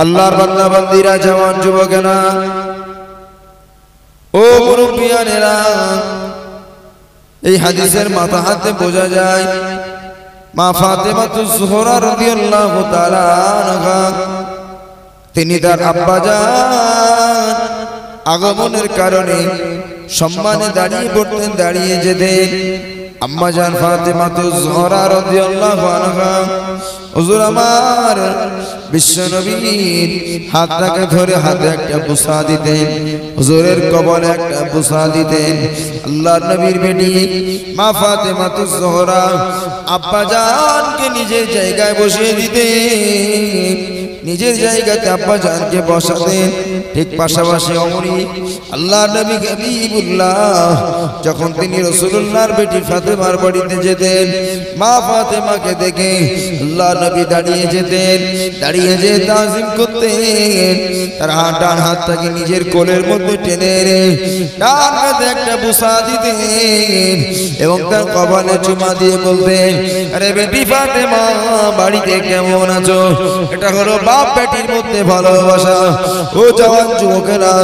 আল্লাহর বান্দা বান্দিরা, জওয়ান যুবকেরা, ও মুরব্বিয়ানেরা, এই হাদিসের মাথা হাতে বোঝা যায় মা ফাতেমাতুজ জোহরা রাদিয়াল্লাহু তাআলা আনহা তিনি তার আব্বাজান আগমনের কারণে সম্মানে দাঁড়িয়ে পড়তেন, দাঁড়িয়ে যেতেন। আম্মাজান ফাতেমাতুজ জোহরা রাদিয়াল্লাহু আনহা হুজুর আমার বিশ্বনবীর হাতটাকে ধরে হাতে একটা বুসা দিতেন, হুজুরের কবলে একটা বুসা দিতেন। আল্লাহর নবীর বেটি মা ফাতেমাতুজ জোহরা আব্বাজানকে নিজের জায়গায় বসিয়ে দিতেন, নিজের জায়গাতে আব্বাজানকে বসাতেন। ঠিক পাশাপাশি অমরি আল্লাহর নবী হাবিবুল্লাহ যখন তিনি রাসূলুল্লাহর বেটি ফাতেমার বাড়িতে যেতেন, মা ফাতেমাকে দেখে আল্লাহর নবী দাঁড়িয়ে যেতেন, দাঁড়িয়ে যেয়ে তাজিম করতেন। তার ডান হাতটাকে নিজের কোলের মধ্যে টেনে ডান হাতে একটা বুসা দিতেন এবং তার কপালে চুমা দিয়ে বলতেন, আরে বেটি ফাতেমা, বাড়িতে কেমন আছো? এটা হলো বাপ বেটির মধ্যে ভালোবাসা। ও জওয়ান যুবকেরা,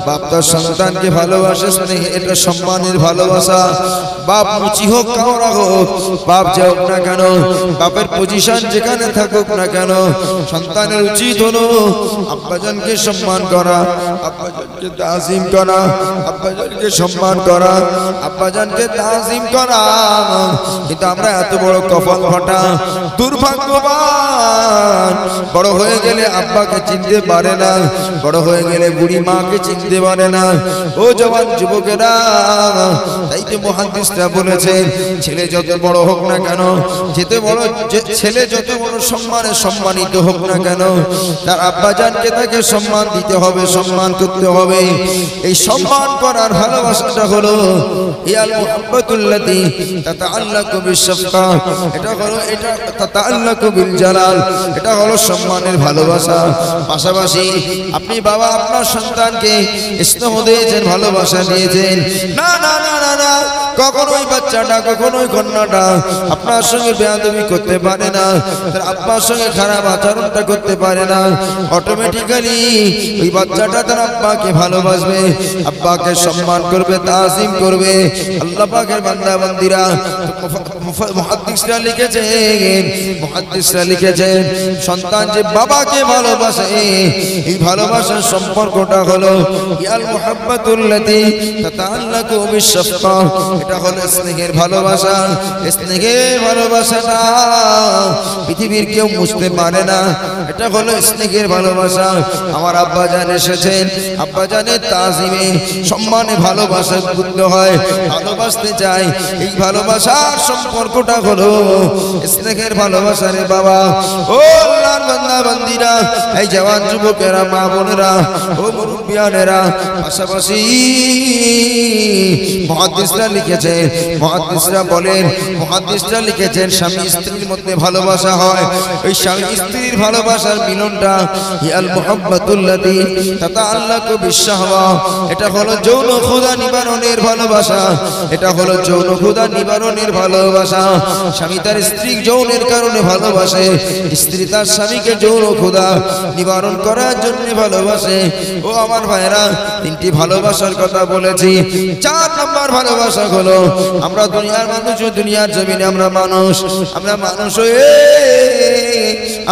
বাপ তার সন্তানকে ভালোবাসে, এটা সম্মানের ভালোবাসা। বাপ মুচি হোক কামরা হোক, বাপ যে হোক না কেন, বাপের পজিশন যেখানে থাকুক না কেন, সন্তানের উচিত হলো আব্বাজানকে সম্মান করা, আব্বাজানকে তাজিম করা, আব্বাজানকে সম্মান করা, আব্বাজানকে তাজিম করা। কিন্তু আমরা এত বড় কপাল ফাটা দুর্ভাগ্যবান, বড় হয়ে গেলে আব্বাকে চিনতে পারে না, বড় হয়ে গেলে বুড়ি মাকে চিনতে পারে না। ও জওয়ান যুবকেরা, তাই তো মুহাদ্দিসরা বলেছেন, ছেলে যত বড় হোক না কেন, ছেলে যত বড় সম্মানে সম্মানিত হোক না কেন, তার আব্বাজানকে তাকে সম্মান দিতে হবে, সম্মান করতে হবে। এই সম্মান করার ভালোবাসাটা হলো ইয়াল মুহাব্বাতুল্লাতী তাতাআল্লাকু বিশ-শাফকা, এটা হলো তাতাআল্লাকু বিল জালাল, এটা হলো সম্মানের ভালোবাসা। পাশাপাশি আপনি বাবা আপনার সন্তানকে স্নেহ দিয়েছেন, ভালোবাসা দিয়েছেন, না না না না না, কখনোই বাচ্চাটা, কখনোই কন্যাটা আপনার সঙ্গে বেয়াদবি করতে পারে না, তার আব্বার সঙ্গে খারাপ আচরণটা করতে পারে না। অটোমেটিক্যালি ওই বাচ্চাটা তার আব্বাকে ভালোবাসবে, আব্বাকে সম্মান করবে, তাজিম করবে। আল্লাহ পাকের বান্দা বান্দিরা, মুহাদ্দিসরা লিখেছেন সন্তান যে বাবাকে ভালোবাসে, এই ভালোবাসার সম্পর্কটা হলো ইয়াল মুহাব্বাতুল্লাতী তাতাআল্লাকু বিশ-শাফকা, এটা হলো স্নেহের ভালোবাসা। স্নেহের ভালোবাসাটা পৃথিবীর কেউ বুঝতে পারে না, এটা হলো স্নেহের ভালোবাসা। আমার আব্বাজান এসেছেন, আব্বাজানের তাজিমে সম্মানে ভালোবাসা করতে হয়, ভালোবাসতে চাই। এই ভালোবাসার সম্পর্কটা হলো স্নেহের ভালোবাসা রে বাবা। ও আল্লাহর বান্দা বান্দিরা, এই জওয়ান যুবকেরা, মা বোনেরা, ও মুরব্বিয়ানেরা, পাশাপাশি মুহাদ্দিসরা লিখেছেন, মুহাদ্দিসরা লিখেছেন স্বামী স্ত্রীর মধ্যে ভালোবাসা হয়, ওই স্বামী স্ত্রীর ভালোবাসার মিলনটা ইয়াল মুহাব্বাতুল্লাতী তাতাআল্লাকু বিশ-শাহওয়া, এটা হলো যৌন ক্ষুধা নিবারণের ভালোবাসা, এটা হলো যৌন ক্ষুধা নিবারণের ভালোবাসা। স্বামী তার স্ত্রী যৌনের কারণে ভালোবাসে, স্ত্রী তার স্বামীকে যৌন ক্ষুধা নিবারণ করার জন্য ভালোবাসে। ও আমার ভাইরা, তিনটি ভালোবাসার কথা বলেছি। 4 নম্বর ভালোবাসা হলো আমরা দুনিয়ার মানুষ, দুনিয়ার জমিনে আমরা মানুষ, আমরা মানুষ হয়ে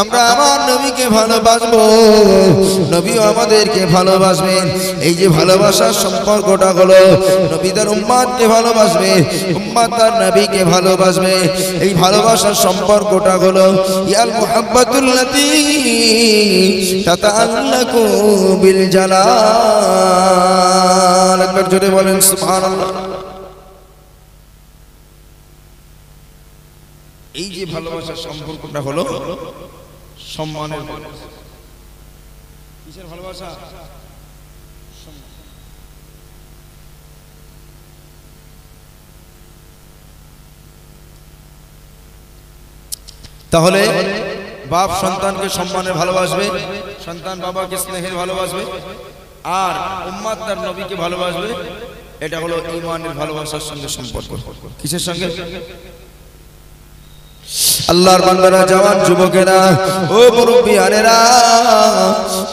আমরা আমার নবীকে ভালোবাসবো, নবীও আমাদেরকে ভালোবাসবেন। এই যে ভালোবাসার সম্পর্কটা হলো নবী তার উম্মতকে ভালোবাসবে, উম্মত তার নবীকে ভালোবাসবে। এই ভালোবাসার সম্পর্কটা হলো ইয়াল মুহাব্বাতুল্লাতী তাতাআল্লাকু বিল জালাল। একবার জোরে বলেন সুবহানাল্লাহ। এই যে ভালোবাসার সম্পর্কটা হলো সম্মানের ভালোবাসা। কিসের ভালোবাসা? তাহলে বাপ সন্তানকে সম্মানে ভালোবাসবে, সন্তান বাবাকে স্নেহের ভালোবাসবে, আর উম্মত তার নবীকে ভালোবাসবে। এটা হলো ঈমানের ভালোবাসার সঙ্গে সম্পর্ক। কিসের সঙ্গে? আল্লাহর বান্দারা, জওয়ান যুবকেরা, ও মুরব্বিয়ানেরা,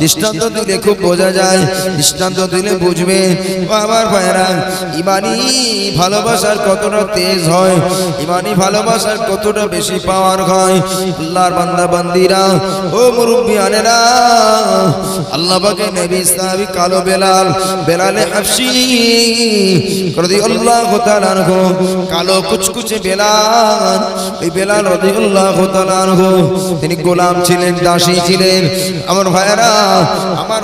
দৃষ্টান্ত দিলে খুব বোঝা যায়, দৃষ্টান্ত দিলে বুঝবে। আমার ভাইরা, ইমানি ভালোবাসার কতটা তেজ হয়, ইমানি ভালোবাসার কতটা বেশি পাওয়ার হয়। আল্লাহর বান্দা বান্দিরা, ও মুরব্বিয়ানেরা, আল্লাহ পাকে নবী সাহাবী কালো বেলালে হাফসি রাদিয়াল্লাহু তাআলা আনহু, কালো কুচকুচে বেলাল, এই বেলাল রাদিয়াল্লাহু তাআলা আনহু তিনি গোলাম ছিলেন, দাসী ছিলেন। আমার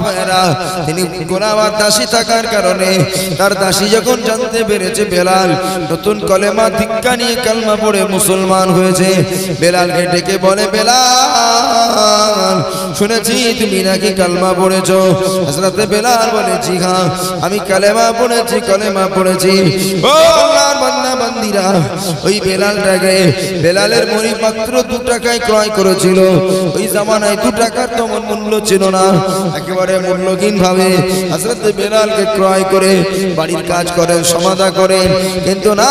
ভাইরা, তিনি গোলাম আর দাসী থাকার কারণে তার দাসী যখন জানতে পেরেছে বেলাল নতুন কলেমা দীক্ষা নিয়ে কালমা পড়ে মুসলমান হয়েছে, বেলালকে ডেকে বলে, বেলাল শুনেছি তুমি নাকি কালমা পড়েছো। হযরত বেলাল বলে, জি হ্যাঁ, আমি কালেমা পড়েছি। ও আল্লাহর বান্দা বান্দিরা, ওই বেলালটাকে, বেলালের মনি মাত্র 2 টাকায় ক্রয় করেছিল। ওই জামানায় 2 টাকার তেমন মূল্য ছিল না, একেবারে মূল্যহীন ভাবে হযরত বেলালকে ক্রয় করে বাড়ির কাজ করেন, সমাধা করেন। কিন্তু না,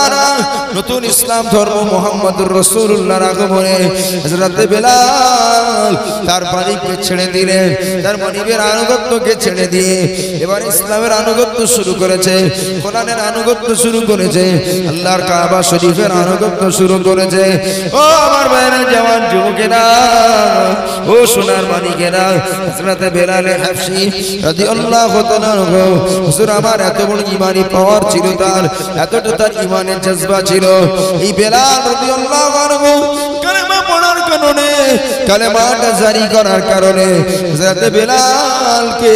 নতুন ইসলাম ধর্ম মুহাম্মদুর রাসূলুল্লাহর আগমনে হযরত বেলাল তার বাড়িকে ছেড়ে দিলেন, তার মনিবের আনুগত্যকে ছেড়ে দিয়ে এবার ইসলামের আনুগত্য শুরু করেছে, কোরআনের আনুগত্য শুরু করেছে, আল্লাহর কাবা শরীফের আনুগত্য শুরু করেছে। ও আমার ভাইরা, জওয়ান যুবকেরা, ও সোনার মানিকেরা, হযরত বেলাল হাফসি রাদিয়াল্লাহু তাআলা আনহু, হুজুর আমার এত বড় ঈমানি পাওয়ার ছিল, তার এতটা তার ঈমানের জজবা ছিল। এই বেলাল রাদিয়াল্লাহু আনহু কালেমা পড়ার কারণে, কালেমাটা জারি করার কারণে হযরত বেলালকে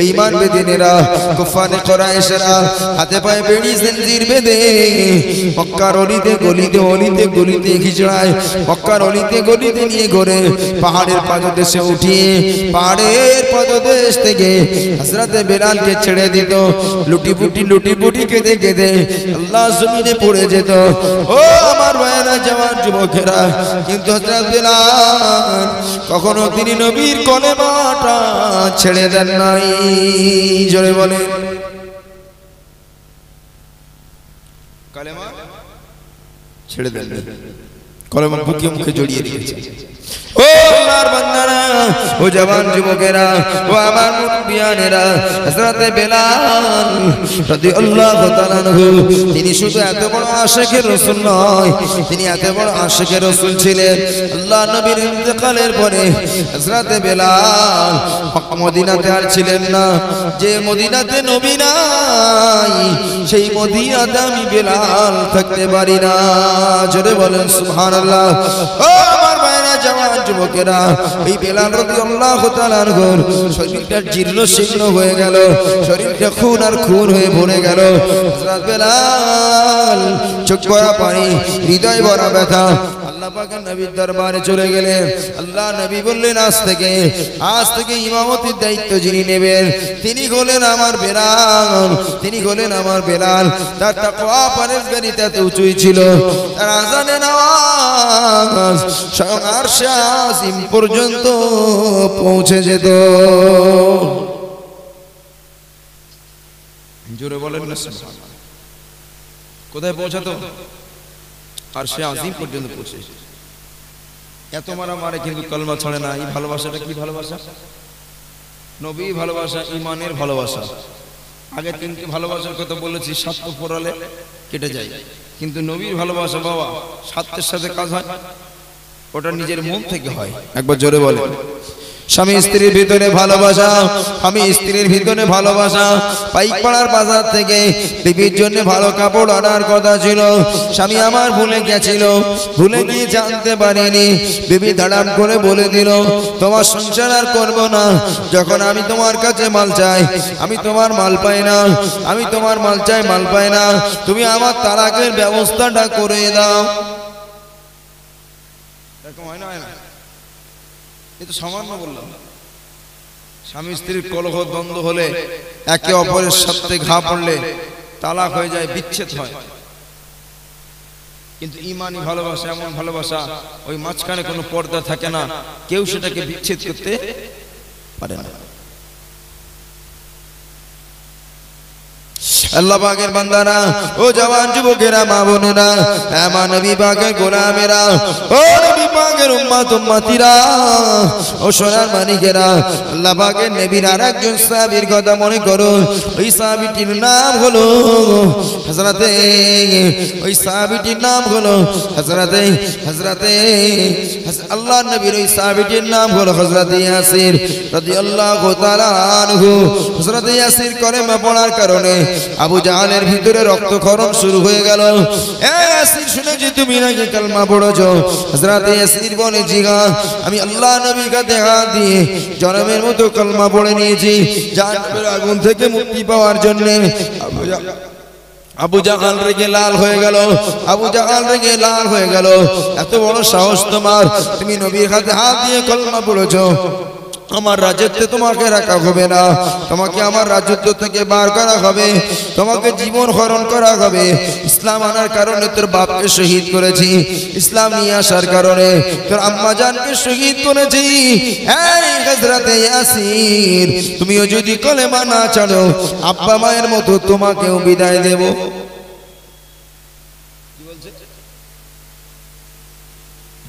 ঈমান বেদিনেরা, কুফারে কুরাইশরা হাতে পায়ে বেড়ি জিঞ্জির বেঁধে মক্কার অলিতে গলিতে হিজড়ায়, মক্কার অলিতে গলিতে নিয়ে ঘুরে পাহাড়ের পাদদেশে উঠিয়ে পাহাড়ের পাদদেশ থেকে হযরত বেলালকে ছেড়ে দিত। লুটি কেঁদে কেঁদে আল্লাহ জমিনে পড়ে যেত। ও আমার ভাইয়েরা, জওয়ান যুবকেরা, কিন্তু হযরত বেলাল কখনো তিনি নবীর কলেমাটা ছেড়ে দেন নাই। জোরে বলে, কলেমা ছেড়ে দেন, কলেমা বুকে মুখে জড়িয়ে রেখেছে। ও আল্লাহর বান্দারা, ও জওয়ান যুবকেরা, ও আমার মুরব্বিয়ানেরা, হযরত বেলাল রাদিয়াল্লাহু তাআলা আনহু তিনি শুধু এত বড় আশিকে রাসূল নয়, তিনি এত বড় আশিকে রাসূল ছিলেন। আল্লাহ নবীর ইন্তেকালের পরে হযরত বেলাল মদিনাতে আর ছিলেন না। যে মদিনাতে নবী নাই, সেই মদিনাতে আমি বেলাল থাকতে পারি না। জোরে বলেন সুবহানাল্লাহ। ও আমার ভাইরা, জওয়ান যুবকেরা, এই বেলাল রাদিয়াল্লাহু তাআলা আনহুর শরীরটা জীর্ণ শীর্ণ হয়ে গেল, শরীরটা খুন আর খুন হয়ে ভরে গেল। হযরত বেলাল চোখ ভরা পানি, হৃদয় ভরা ব্যথা, আল্লাহ পাকের নবীর দরবারে চলে গেলেন। আল্লাহ নবী বললেন, আজ থেকে ইমামতির দায়িত্ব যিনি নেবেন তিনি হলেন আমার বেলাল। তার তাকওয়া পরহেজগারিতা এত উঁচুই ছিল, তার আযানের আওয়াজ স্বয়ং আরশে আজিম পর্যন্ত পৌঁছে যেত। জোরে বলেন না সুবহানাল্লাহ। কোথায় পৌঁছাতো? আরশে আজিম পর্যন্ত পৌঁছে। এত মারে কিন্তু কলমা ছড়ে না। এই ভালোবাসাটা কি ভালোবাসা? নবী ভালোবাসা, ঈমানের ভালোবাসা। আগে 3টি ভালোবাসার কথা বলেছি, স্বার্থ পড়ালে কেটে যায়, কিন্তু নবীর ভালোবাসা বাবা স্বার্থের সাথে কাজ হয়, ওটা নিজের মন থেকে হয়। একবার জোরে বলে, স্বামী স্ত্রীর ভিতরে ভালোবাসা, স্বামী স্ত্রীর ভিতরে ভালোবাসা। পাইকপাড়ার বাজার থেকে বিবির জন্য ভালো কাপড় আনার কথা ছিল, স্বামী আমার ভুলে গিয়ে জানতে পারিনি। বিবি দাঁড়াম করে বলে দিল, তোমার সংসার আর করবো না। যখন আমি তোমার কাছে মাল চাই, আমি তোমার মাল পাই না, আমি তোমার মাল চাই, মাল পাই না, তুমি আমার তালাকের ব্যবস্থাটা করে দাও। এরকম হয় না? এ তো সামান্য বললাম। স্বামী স্ত্রীর কলহ দ্বন্দ্ব হলে, একে অপরের সাথে ঘা পড়লে তালাক হয়ে যায়, বিচ্ছেদ হয়। কিন্তু ঈমানি ভালোবাসা এমন ভালোবাসা, ওই মাঝখানে কোনো পর্দা থাকে না, কেউ সেটাকে বিচ্ছেদ করতে পারে না। আল্লাহ পাকের বান্দারা, ও জওয়ান যুবকেরা, মা বোনেরা, আমার নবী পাকের গোলামেরা, ও নবী পাকের উম্মত উম্মতিরা, ও সোনার মানিকেরা, আল্লাহ পাকের নবীর আরেকজন সাহাবীর কথা মনে করুন। ওই সাহাবীটির নাম হলো হযরতে, ওই সাহাবীটির নাম হলো হযরতে আল্লাহর নবীর ওই সাহাবীটির নাম হলো হযরতে ইয়াসির রাদিয়াল্লাহু তাআলা আনহু। হযরতে ইয়াসির কলেমা পড়ার কারণে আবু জাহালের ভিতরে রক্তক্ষরণ শুরু হয়ে গেল। ইয়াসির শুনেছি তুমি নাকি কালেমা পড়েছো? হযরতে ইয়াসির বলে, জি হ্যাঁ, আমি আল্লাহ নবীর কাছে হাত দিয়ে জনমের মতো কালেমা পড়ে নিয়েছি জাহান্নামের আগুন থেকে মুক্তি পাওয়ার জন্য। আবু জাহাল রেগে লাল হয়ে গেল, আবু জাহাল রেগে লাল হয়ে গেল। এত বড় সাহস তোমার, তুমি নবীর হাতে হাত দিয়ে কালেমা পড়েছো? আমার রাজত্বে তোমাকে রাখা হবে না, তোমাকে আমার রাজত্ব থেকে বার করা হবে, তোমাকে জীবন হরণ করা হবে। ইসলাম আনার কারণে তোর বাপকে শহীদ করেছি, ইসলাম নিয়ে আসার কারণে তোর আম্মা জানকে শহীদ করেছি। এই হযরতে ইয়াসির, তুমিও যদি কলেমা না ছাড়ো, আব্বা মায়ের মতো তোমাকেও বিদায় দেব।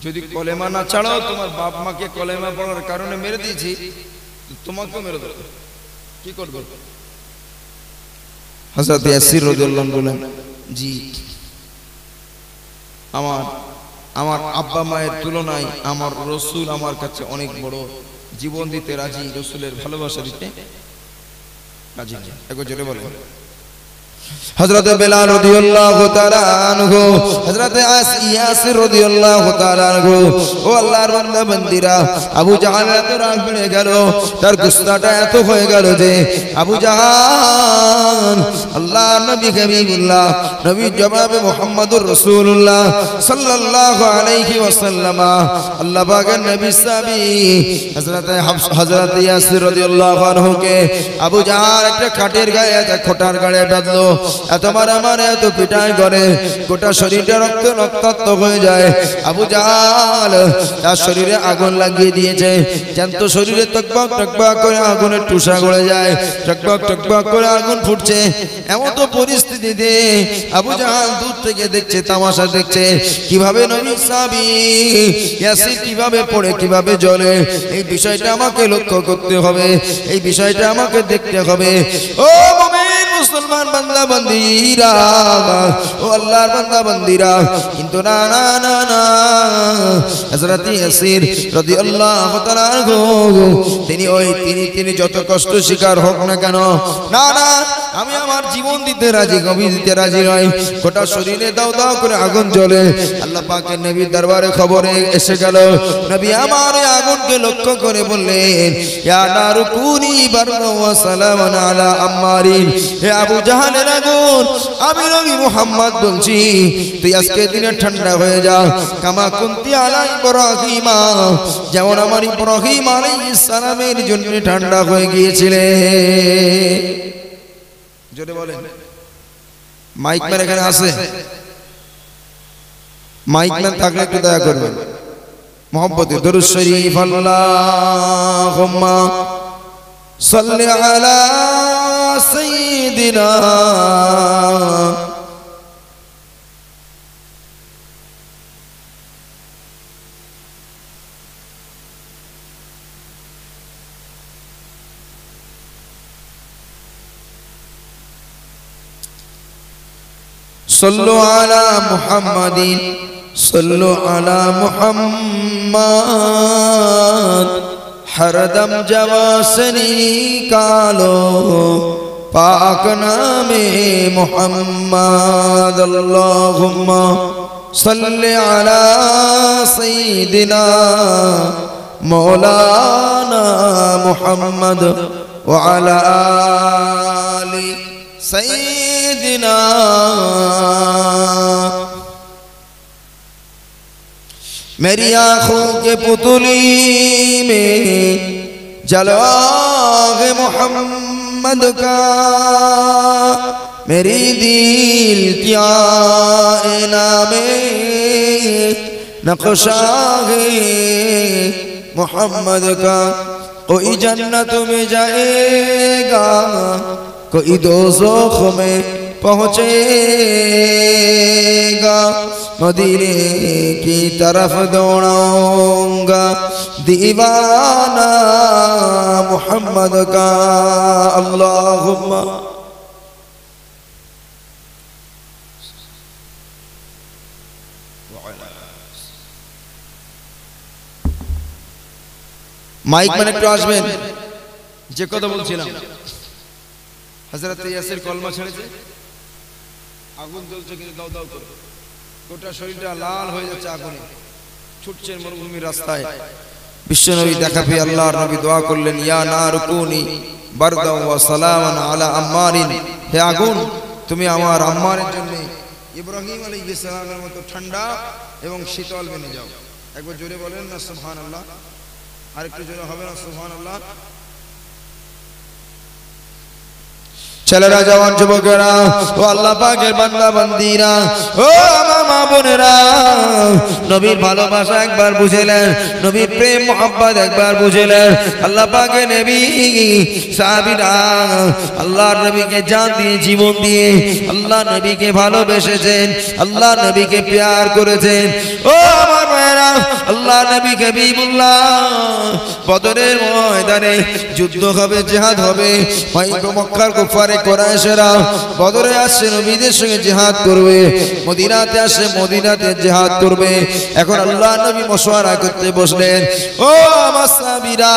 যদি কলেমা না ছাড়াও, তোমার বাপ মাকে কলেমা পড়ার কারণে মেরে দিয়েছি, তোমাকেও মেরে দেব, কি করবো? হযরত ইয়াসির রাদিয়াল্লাহু আনহু বলেন, জি, আমার আব্বা মায়ের তুলনায় আমার রাসূল আমার কাছে অনেক বড়, জীবন দিতে রাজি, রাসূলের ভালোবাসা দিতে রাজি। একবার জোরে বলেন। হযরত বেলাল রাদিয়াল্লাহু তাআলা আনহু, হযরত ইয়াসির রাদিয়াল্লাহু তাআলা আনহু, ও আল্লাহর বান্দা বান্দিরা, আবু জাহাল এত রাগ বেড়ে গেল, তার গুস্সাটা এত হয়ে গেল যে আবু জাহাল আল্লাহর নবী হাবিবুল্লাহ, নবী জনাবে মুহাম্মদুর রাসূলুল্লাহ সাল্লাল্লাহু আলাইহি ওয়াসাল্লাম, আল্লাহ পাকের নবী সাহাবী হযরত ইয়াসির রাদিয়াল্লাহু আনহুকে আবু জাহাল একটা খাটের গায়ে, একটা খোটার গায়ে বাঁধলো। এত মারামারি, এত পিটাই করে, গোটা শরীরটা রক্তাক্ত হয়ে যায়। আবু জাহাল তার শরীরে আগুন লাগিয়ে দিয়েছে, জ্যান্ত শরীরে টকবক টকবক করে আগুনের টুসা গড়ে যায়, টকবক টকবক করে আগুন ফুটছে। এমন তো পরিস্থিতিতে আবু জাহাল দূর থেকে দেখছে, তামাশা দেখছে, কিভাবে নবী সাহাবী ইয়াসির কিভাবে পড়ে, কিভাবে জ্বলে। এই বিষয়টা আমাকে লক্ষ্য করতে হবে, এই বিষয়টা আমাকে দেখতে হবে। ও মুমিন মুসলমান বান্দা বান্দিরা, ও আল্লাহর বান্দা বান্দিরা, কিন্তু না না না না, হযরত ইয়াসির রাদিয়াল্লাহু তাআলা আনহু তিনি যত কষ্ট শিকার হোক না কেন, না না, আমি আমার জীবন দিতে রাজি, কবি দিতে রাজি নয়। গোটা শরীরে দাও দাও করে আগুন জ্বলে। আল্লাহ পাকের নবীর দরবারে খবরে এসে গেল, নবী আমার আগুনকে লক্ষ্য করে বললেন, ইয়া নারু কুনি বারদান ওয়া সালামান আলা আম্মারিন। হে আবু জাহালের আগুন, আমি নবী মুহাম্মদ বলছি, তুই আজকে দিনে ঠান্ডা হয়ে যা, কামা কুনতি আলা ইব্রাহিম, যেমন আমার ইব্রাহিম আলাইহিস সালামের জন্য ঠান্ডা হয়ে গিয়েছিলে। জোরে বলেন। মাইক ম্যান এখানে আছে? মাইক ম্যান থাকলে একটু দয়া করবেন, মুহাব্বতে দরুদ শরীফ আল্লাহুম্মা সাল্লি আলা সাইয়্যিদিনা صلوا على محمد صلوا على محمد हरदम जवासनी कालो पाक नामे मोहम्मद अल्लाहुम्मा सल्ली अला सय्यिदिना मौलाना मुहम्मद व अला आलि सय्यिदिना। मेरी आँखों के पुतली में जलवा है मोहम्मद का, मेरी दिल की आईना में नक्शा है मोहम्मद का। कोई जन्नत में जाएगा, कोई दोज़ख में पहुँचेगा मदीने की तरफ दौड़ाऊंगा दीवाना मोहम्मद का अल्लाहुम्मा। माइक मैंने একটু আসবেন। যে কথা বলছিলাম হযরত ইয়াসির কলমা ছেড়েছে, আগুন জ্বলছে কিন্তু দাও দাও করে, গোটা শরীরটা লাল হয়ে যাচ্ছে আগুনে, ছুটছেন মরুভূমির রাস্তায়। বিশ্বনবী দেখা পেয়ে আল্লাহর নবী দোয়া করলেন, ইয়া নারকুনি বারদাও ওয়া সালামান আলা আম্মারিন, হে আগুন তুমি আমার আম্মারের জন্য ইব্রাহিম আলাইহিস সালামের মতো ঠান্ডা এবং শীতল বনে যাও। একবার জোরে বলেন না সুবহানাল্লাহ, আর একটু জোরে হবে না সুবহানাল্লাহ। ছেলেরা, জওয়ান যুবকেরা, ও আল্লাহ পাকের বান্দা বান্দীরা, ও আমার মা বোনেরা, নবীর ভালোবাসা একবার বুঝেলেন, নবীর প্রেম মোহাব্বত একবার বুঝেলেন। আল্লাহ পাকের নবী সাহাবীরা আল্লাহর নবীকে জান দিয়ে জীবন দিয়ে আল্লাহ নবীকে ভালোবেসেছেন, আল্লাহ নবীকে প্যার করেছেন। ও আমার ভাইরা, আল্লাহ নবী হাবিবুল্লাহ বদরের ময়দানে যুদ্ধ হবে, জিহাদ হবে, মক্কার কুফারে কুরাইশরা বদরে আসছে নবীদের সঙ্গে জিহাদ করবে, মদিনাতে আসে মদিনাতে জিহাদ করবে। এখন আল্লাহ নবী মশওয়ারা করতে বসলেন, ও আমার সাহাবীরা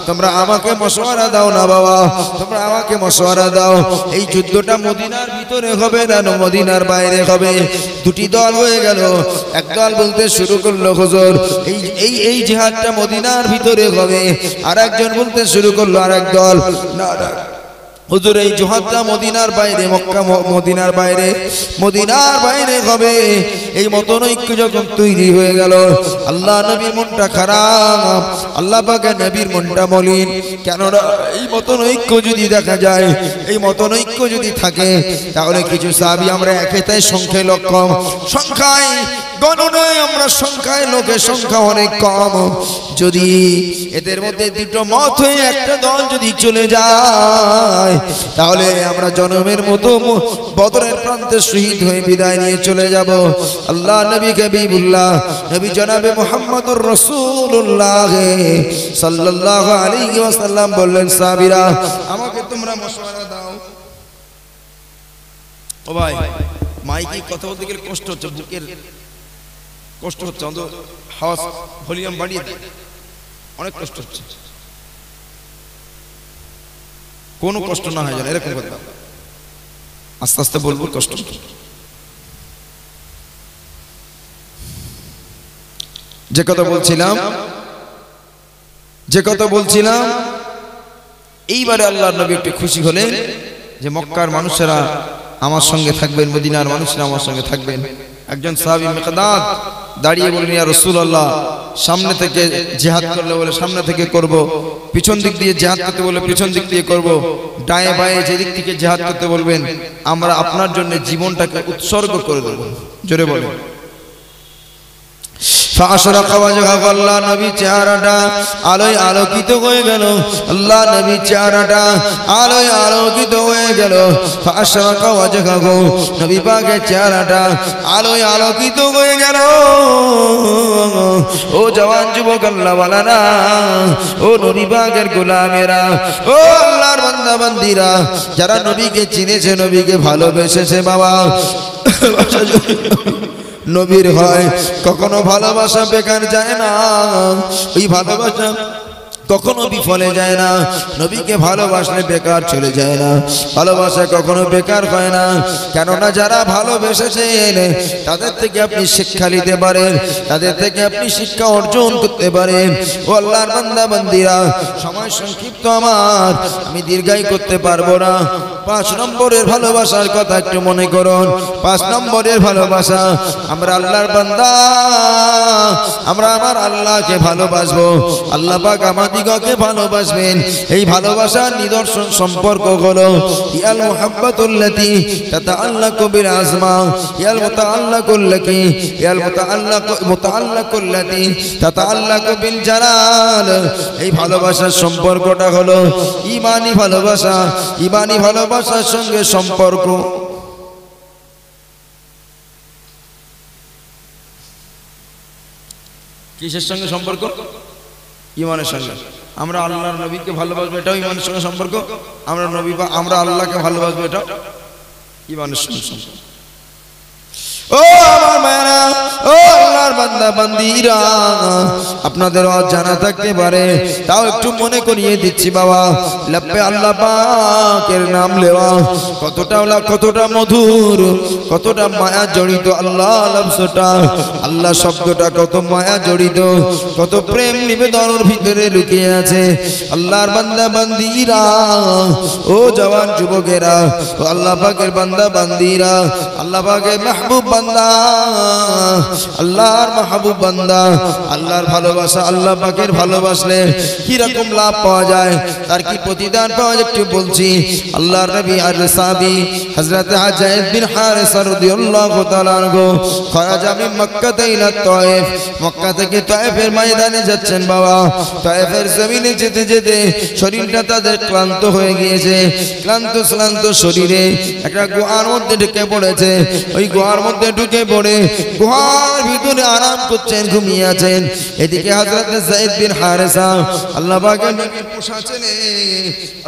তোমরা আমাকে মশওয়ারা দাও না বাবা, তোমরা আমাকে মশওয়ারা দাও, এই যুদ্ধটা মদিনার ভিতরে হবে না মদিনার বাইরে হবে। দুটি দল হয়ে গেল, এক দল বলতে শুরু করলো হুজুর এই জিহাদটা মদিনার ভিতরে হবে, আর একজন বলতে শুরু করলো আরেক দল, না না হুজুর এই জিহাদটা মদিনার বাইরে, মক্কা মদিনার বাইরে হবে। এই মতনৈক্য যখন তৈরি হয়ে গেল, আল্লাহ নবীর মনটা খারাপ, আল্লাহ পাকের নবীর মনটা মলিন। কেননা এই মতনৈক্য যদি দেখা যায়, এই মতনৈক্য যদি থাকে, তাহলে কিছু সাহাবী আমরা একেতাই সংখ্যায় লক্ষম, সংখ্যায় গণনায় আমরা সংখ্যায় লোকের সংখ্যা অনেক কম, যদি এদের মধ্যে দুটো মত হয়ে একটা দল যদি চলে যায়, তাহলে আমরা জনমের মতো বদরের প্রান্তে শহীদ হয়ে বিদায় নিয়ে চলে যাব। আল্লাহ নবী হাবিবুল্লাহ নবী জনাবে মুহাম্মদুর রাসূলুল্লাহ সাল্লাল্লাহু আলাইহি ওয়াসাল্লাম বললেন, সাহাবীরা আমাকে তোমরা মশওয়ারা দাও। ও ভাই, মাইকে কথা বলতে গেলে কষ্ট হচ্ছে, বুকের কষ্ট হচ্ছে, অন্তত আওয়াজ ভলিউম বাড়িয়ে দেয়, অনেক কষ্ট হচ্ছে। কোনো কষ্ট না হয় যেন, এরকম কথা আস্তে আস্তে বলবো, কষ্ট। যে কথা বলছিলাম এইবারে আল্লাহর নবী একটু খুশি হলেন যে মক্কার মানুষেরা আমার সঙ্গে থাকবেন, মদিনার মানুষরা আমার সঙ্গে থাকবেন। একজন সাহাবী মিকদাদ দাঁড়িয়ে বললেন, ইয়া রাসূলুল্লাহ সামনে থেকে জিহাদ করলে বলে সামনে থেকে করব, পিছন দিক দিয়ে জিহাদ করতে বলে পিছন দিক দিয়ে করব, ডায়ে বায়ে যে দিক থেকে জিহাদ করতে বলবেন আমরা আপনার জন্য জীবনটাকে উৎসর্গ করে দেব। জোরে বলেন। আল্লাহ নবী চেহারাটা আলোয় আলোকিত হয়ে গেল, আল্লাহ নবী চেহারাটা আলোয় আলোকিত হয়ে গেল। নবী পাকের চেহারাটা আলোয় আলোকিত হয়ে গেল। ও জওয়ান যুবক আল্লাহ ওয়ালারা, ও নবী পাকের গোলামেরা, ও আল্লাহর বান্দা বান্দীরা, যারা নবীকে চিনেছে, নবীকে ভালোবেসেছে, বাবা নবীর হয় কখনো ভালোবাসা বেকার যায় না, ওই ভালোবাসা কখনো বিফলে যায় না। নবীকে ভালোবাসলে বেকার চলে যায় না, ভালোবাসা কখনো বেকার হয় না। কেননা যারা ভালোবেসেছেন তাদের থেকে আপনি শিক্ষা নিতে পারেন, তাদের থেকে আপনি শিক্ষা অর্জন করতে পারেন। ও আল্লাহর বান্দা বান্দীরা, সময় সংক্ষিপ্ত আমার, আমি দীর্ঘায়ী করতে পারবো না। 5 নম্বরের ভালোবাসার কথা একটু মনে করুন। 5 নম্বরের ভালোবাসা, আমরা আল্লাহর বান্দা, আমরা আমার আল্লাহকে ভালোবাসবো। আল্লাহ পাক আমাদের দিগকে ভালোবাসবেন। এই ভালোবাসার নিদর্শন সম্পর্ক হলো ইয়াল মুহাব্বাতুল্লাতি তাতাআল্লাকু বিল আজমা ইয়াল মুতাআল্লাকুল্লাতি ইয়াল মুতাআল্লাকুল্লাতি তাতাআল্লাকু বিল জালাল। এই ভালোবাসার সম্পর্কটা হলো ঈমানি ভালোবাসা। ঈমানি ভালোবাসার সঙ্গে সম্পর্ক কিসের সঙ্গে সম্পর্ক? ঈমানের সঙ্গে। আমরা আল্লাহর নবীকে ভালোবাসবো, এটাও ঈমানের সঙ্গে সম্পর্ক। আমরা নবী বা আমরা আল্লাহকে ভালোবাসবো, এটা ঈমানের সঙ্গে সম্পর্ক। ও আমার মায়েরা, ও আল্লাহর বান্দা বান্দীরা, আপনাদের জানা থাকতে পারে, তাও একটু মনে করিয়ে দিচ্ছি বাবা। লাব্বে আল্লাহ পাকের নাম নেওয়া কতটা মধুর, কতটা মায়া জড়িত। আল্লাহ লফজটা, আল্লাহ শব্দটা কত মায়া জড়িত, কত প্রেম নিবেদনের ভিতরে লুকিয়ে আছে। আল্লাহর বান্দা বান্দীরা, ও জওয়ান যুবকেরা, ও আল্লাহ পাকের বান্দা বান্দীরা, আল্লাহ পাকের মাহবুব বান্দা, আল্লাহর মাহবুব বান্দা, আল্লাহর ভালোবাসা, আল্লাহ পাকের ভালোবাসলে কি রকম লাভ পাওয়া যায়, তার কি প্রতিদান পাওয়া যায় একটু বলছি। আল্লাহর নবী আর সাহাবী হযরত যায়েদ বিন হারিসা রাদিয়াল্লাহু তাআলা আনহু খরাজা মিন মক্কা ইলা তায়েফ, মক্কা থেকে তায়েফের ময়দানে যাচ্ছেন বাবা। তায়েফের জমিনে যেতে যেতে শরীরটা তাদের ক্লান্ত হয়ে গিয়েছে। ক্লান্ত শরীরে একটা গুহার মধ্যে ঢুকে পড়েছে। ওই গুহার মধ্যে ঢুকে পড়ে গুহার ভিতরে আরাম করছেন, ঘুমিয়ে আছেন। এদিকে হযরত যায়েদ বিন হারিসা আল্লাহ পাকের নবীর পোষা ছেলে,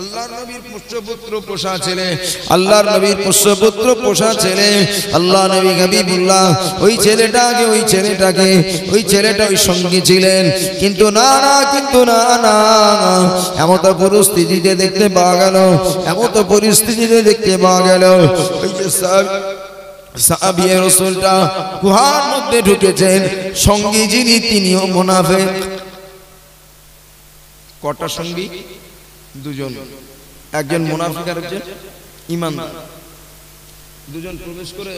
আল্লাহর নবীর পুত্রপুত্র পোষা ছেলে, আল্লাহর নবীর পুত্রপুত্র পোষা ছেলে, আল্লাহ নবী হাবিবুল্লাহ, ওই ছেলেটাকে ওই সঙ্গী ছিলেন। কিন্তু না, এমন পরিস্থিতিতে দেখতে পাওয়া গেল, ওই যে সাহাবী রাসূলটা গুহার মধ্যে ঢুকেছেন, সঙ্গী যিনি তিনিও মুনাফিক। কটা সঙ্গী? দুজন, একজন মুনাফিক আর একজন ঈমানদার। দুজন প্রবেশ করে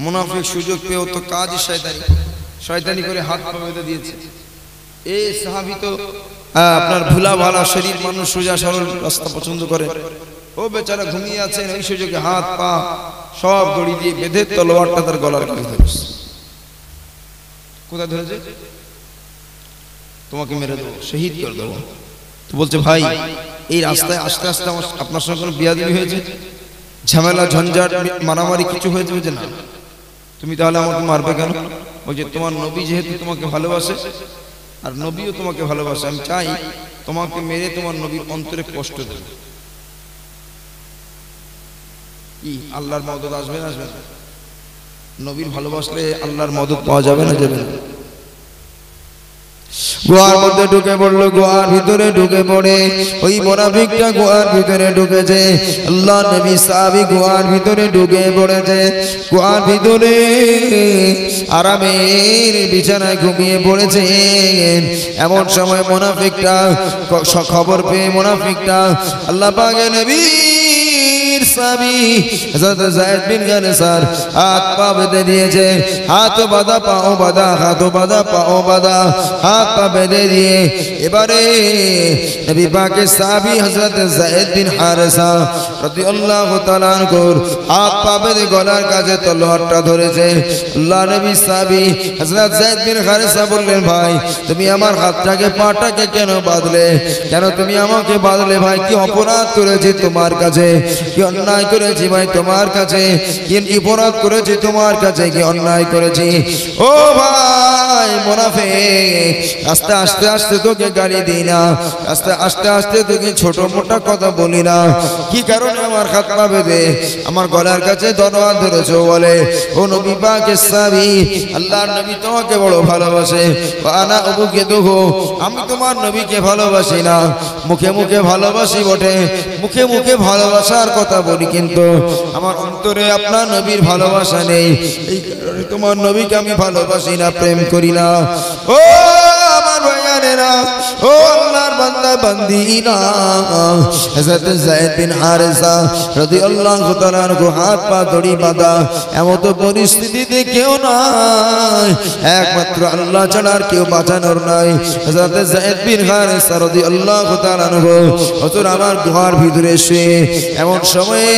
মুনাফিক সুযোগ পেয়েও তো কাজই শয়তানি করে হাত পা বেঁধে দিয়েছে। এই সাহাবী তো আপনার ভোলা ভালা শরীর, মানুষ সোজা সরল রাস্তা পছন্দ করে। ও বেচারা ঘুমিয়ে আছেন, ওই সুযোগে হাত পা সব দড়ি দিয়ে বেঁধে তলোয়ারটা তার গলার কাছে ধরেছে। কোথায় ধরেছে? তোমাকে মেরে দেবো, শহীদ করে দেবো। তো বলছে ভাই, এই রাস্তায় আস্তে আস্তে আপনার সঙ্গে কোনো বিয়াদবি হয়েছে, ঝামেলা ঝঞ্ঝাট মারামারি কিছু হয়েছে? বুঝে না, তুমি তাহলে আমাকে মারবে কেন? বলছে তোমার নবী যেহেতু তোমাকে ভালোবাসে আর নবীও তোমাকে ভালোবাসে, আমি চাই তোমাকে মেরে তোমার নবীর অন্তরে কষ্ট দেব। কি আল্লাহর মদদ আসবে না? আসবে না? নবীর ভালোবাসলে আল্লাহর মদদ পাওয়া যাবে না? যাবে না? গুহার মধ্যে ঢুকে পড়লো, গুহার ভিতরে ঢুকে পড়ে ওই মুনাফিকটা গুহার ভিতরে ঢুকেছে। আল্লাহ নবী সাহাবী গুহার ভিতরে ঢুকে পড়েছে। গুহার ভিতরে আরামের বিছানায় ঘুমিয়ে পড়েছে। এমন সময় মুনাফিকটা খবর পেয়ে মুনাফিকটা আল্লাহ পাকের নবী সাহাবী হযরত যায়েদ বিন হারিসার হাত পা বেঁধে দিয়েছে। হাত বাঁধা, পাও বাঁধা, হাত বাঁধা, পাও বাঁধা, হাত পা বেঁধে দিয়ে এবারে নবী পাকের সাহাবী হযরত যায়েদ বিন হারিসা রাদিয়াল্লাহু তাআলা আনহুর হাত পা বেঁধে গলার কাছে তলোয়ারটা ধরেছে। আল্লাহ নবী সাহাবী হযরত যায়েদ বিন হারিসা বললেন, ভাই তুমি আমার হাতটাকে পাটাকে কেন বাঁধলে? কেন তুমি আমাকে বাঁধলে ভাই? কি অপরাধ করেছি তোমার কাছে? কি অন্যায় করেছি ভাই তোমার কাছে? কি অপরাধ করেছি তোমার কাছে? কি অন্যায় করেছি? ও ভাই মুনাফিক, আস্তে আস্তে আস্তে তোকে গালি দিই না, আস্তে আস্তে তোকে ছোট মোটা কথা বলি না। কি কারণে আমার হাত পা বেঁধে আমার গলার কাছে তলোয়ার ধরেছো? বলে ও নবী পাকের সাহাবী, আল্লাহর নবী তোমাকে বড় ভালোবাসে। আনা আবুকে দেখো, আমি তোমার নবীকে ভালোবাসি না। মুখে মুখে ভালোবাসি বটে, মুখে মুখে ভালোবাসার কথা বলি, কিন্তু আমার অন্তরে আপনার নবীর ভালোবাসা নেই। এই কারণে তোমার নবীকে আমি ভালোবাসি না, প্রেম করি না। ও আমার ভাইয়া বাবানেরা ও আল্লাহর বান্দা বান্দিরা হযরত যায়েদ বিন হারেসা রাদিয়াল্লাহু তাআলা আনহু হাত পা দড়ি বাঁধা এমন তো পরিস্থিতিতে কেউ নাই একমাত্র আল্লাহ ছাড়া আর কেউ বাঁচানোর নাই হযরত যায়েদ বিন হারেসা রাদিয়াল্লাহু তাআলা আনহু হুজুর আমার গুহার ভিতরে শুয়ে এমন সময়ে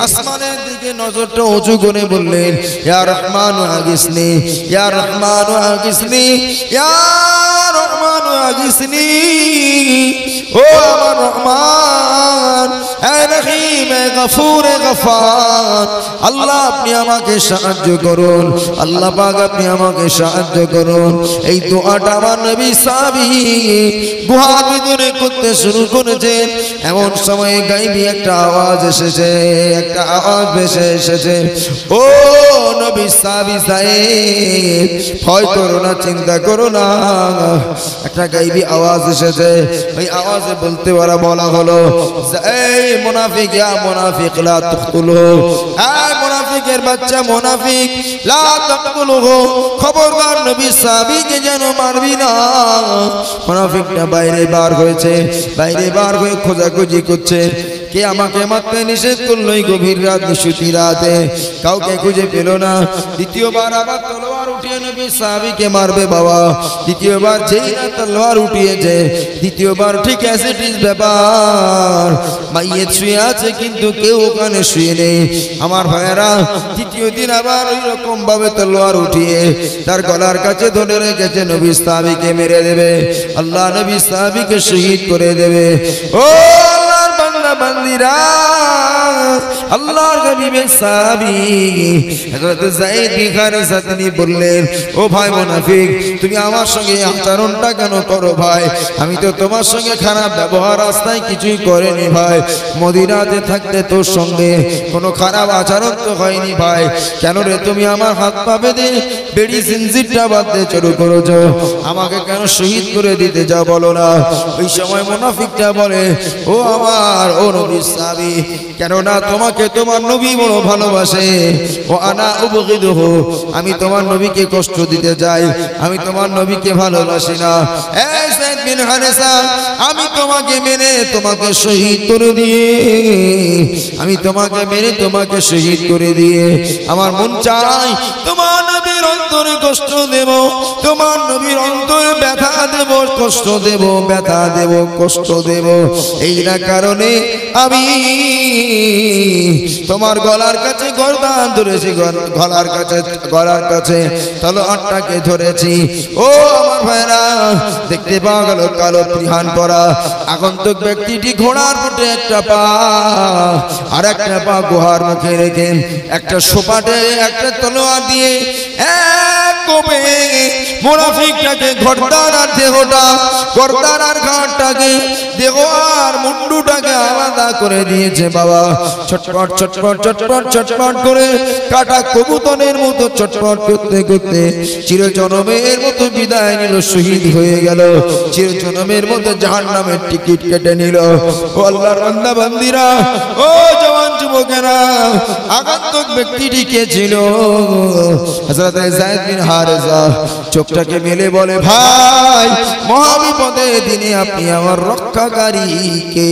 আসমানের দিকে নজরটা উঁচু করে বললেন ইয়া রহমানু আগিসনি ইয়া রহমানু আগিসনি ইয়া রহমানু আগিসনি ও আমার রহমান এ রহিম এ গফুর এ গফার আল্লাহ আপনি আমাকে সাহায্য করুন আল্লাহ পাক আপনি আমাকে সাহায্য করুন এই দোয়াটা আমার নবী সাহাবী গুহার ভিতরে করতে শুরু করেছেন এমন সময়ে গায়বী একটা আওয়াজ এসেছে একটা আওয়াজ ভেসে এসেছে ও নবী সাহাবী সাহেব ভয় করো না চিন্তা করো না একটা গায়বী আওয়াজ এসেছে ওই আওয়াজে বলতে বলা হলো এই মুনাফিক ইয়া মুনাফিক লা তাকতুলহু এই মুনাফিকের বাচ্চা মুনাফিক লা তাকতুলহু খবরদার নবী সাহাবীকে যেন মারবি না মুনাফিকটা বাইরে বার হয়েছে বাইরে বার হয়ে খোঁজাখুঁজি করছে কে আমাকে মারতে নিষেধ করলো এই গভীর রাত নিশুতি রাতে কাউকে খুঁজে পেল না দ্বিতীয়বার আবার তলোয়ার উঠিয়ে নবী সাহাবীকে মারবে বাবা দ্বিতীয়বার যেই না তলোয়ার উঠিয়েছে দ্বিতীয়বার ঠিক অ্যাসিডিস ব্যাপার মাইয়েত শুয়ে আছে কিন্তু কেউ ওখানে শুয়ে নেই আমার ভাইয়েরা দ্বিতীয় দিন আবার ওই রকম ভাবে তলোয়ার উঠিয়ে তার গলার কাছে ধরে রেখেছে নবী সাহাবীকে মেরে দেবে আল্লাহ নবী সাহাবীকে শহীদ করে দেবে ও আল্লাহর বান্দা বান্দিরা আল্লাহর হাবিবের সাহাবী হযরত যায়েদ বিন হারেসা তিনি বললেন ও ভাই মুনাফিক তুমি আমার সঙ্গে আচরণটা কেন করো ভাই আমি তো তোমার সঙ্গে খারাপ ব্যবহার রাস্তায় কিছুই করিনি ভাই মদিনাতে থাকতে তোর সঙ্গে কোনো খারাপ আচরণ তো হয়নি ভাই কেন রে তুমি আমার হাত পা বেঁধে বেড়ি জিনজিরটা বাঁধতে শুরু করেছো আমাকে কেন শহীদ করে দিতে যাও বলো না ওই সময় মুনাফিকটা বলে ও আমার ও নবী সাহাবী কেন না তোমাকে তোমার নবী বড় ভালোবাসে ও আনা উবগিদুহু আমি তোমার নবীকে কষ্ট দিতে যাই আমি তোমার নবীকে ভালোবাসি না এই যায়েদ বিন হারেসা আমি তোমাকে মেনে তোমাকে শহীদ করে দিয়ে আমি তোমাকে মেনে তোমাকে শহীদ করে দিয়ে আমার মন চাই তোমার নবীর অন্তরে কষ্ট দেব তোমার নবীর অন্তরে ব্যথা দেব কষ্ট দেব ব্যথা দেব কষ্ট দেব এই না কারণে আমি তোমার গলার কাছে গর্দান ধরেছি গলার কাছে তলোয়ারটাকে ধরেছি ও আমার ভাইরা দেখতে পাওয়া গেল কালো ত্রিহান পরা আগন্তুক ব্যক্তিটি ঘোড়ার পিঠে একটা পা আর একটা পা গুহার মুখে রেখে একটা সোপাটে একটা তলোয়ার দিয়ে এক কোপে মুনাফিকটাকে গর্দান আর দেহটা গর্দান আর ঘাটটাকে দেহ আর মুন্ডুটাকে আলাদা করে দিয়েছে বাবা ছটপট ছটপট ছটপট ছটপট করে কাটা কবুতরের মতো ছটপট করতে করতে চিরজনমের মতো বিদায় নিল শহীদ হয়ে গেল চিরজনমের মতো জাহান্নামের টিকিট কেটে নিল ও আল্লাহর বান্দা বান্দিরা ও জওয়ান যুবকেরা আগন্তুক ব্যক্তিটি কে ছিল হযরত যায়েদ বিন হারেসা চোখটাকে মেলে বলে ভাই মহাবিপদের দিনে আপনি আমার রক্ষাকারী কে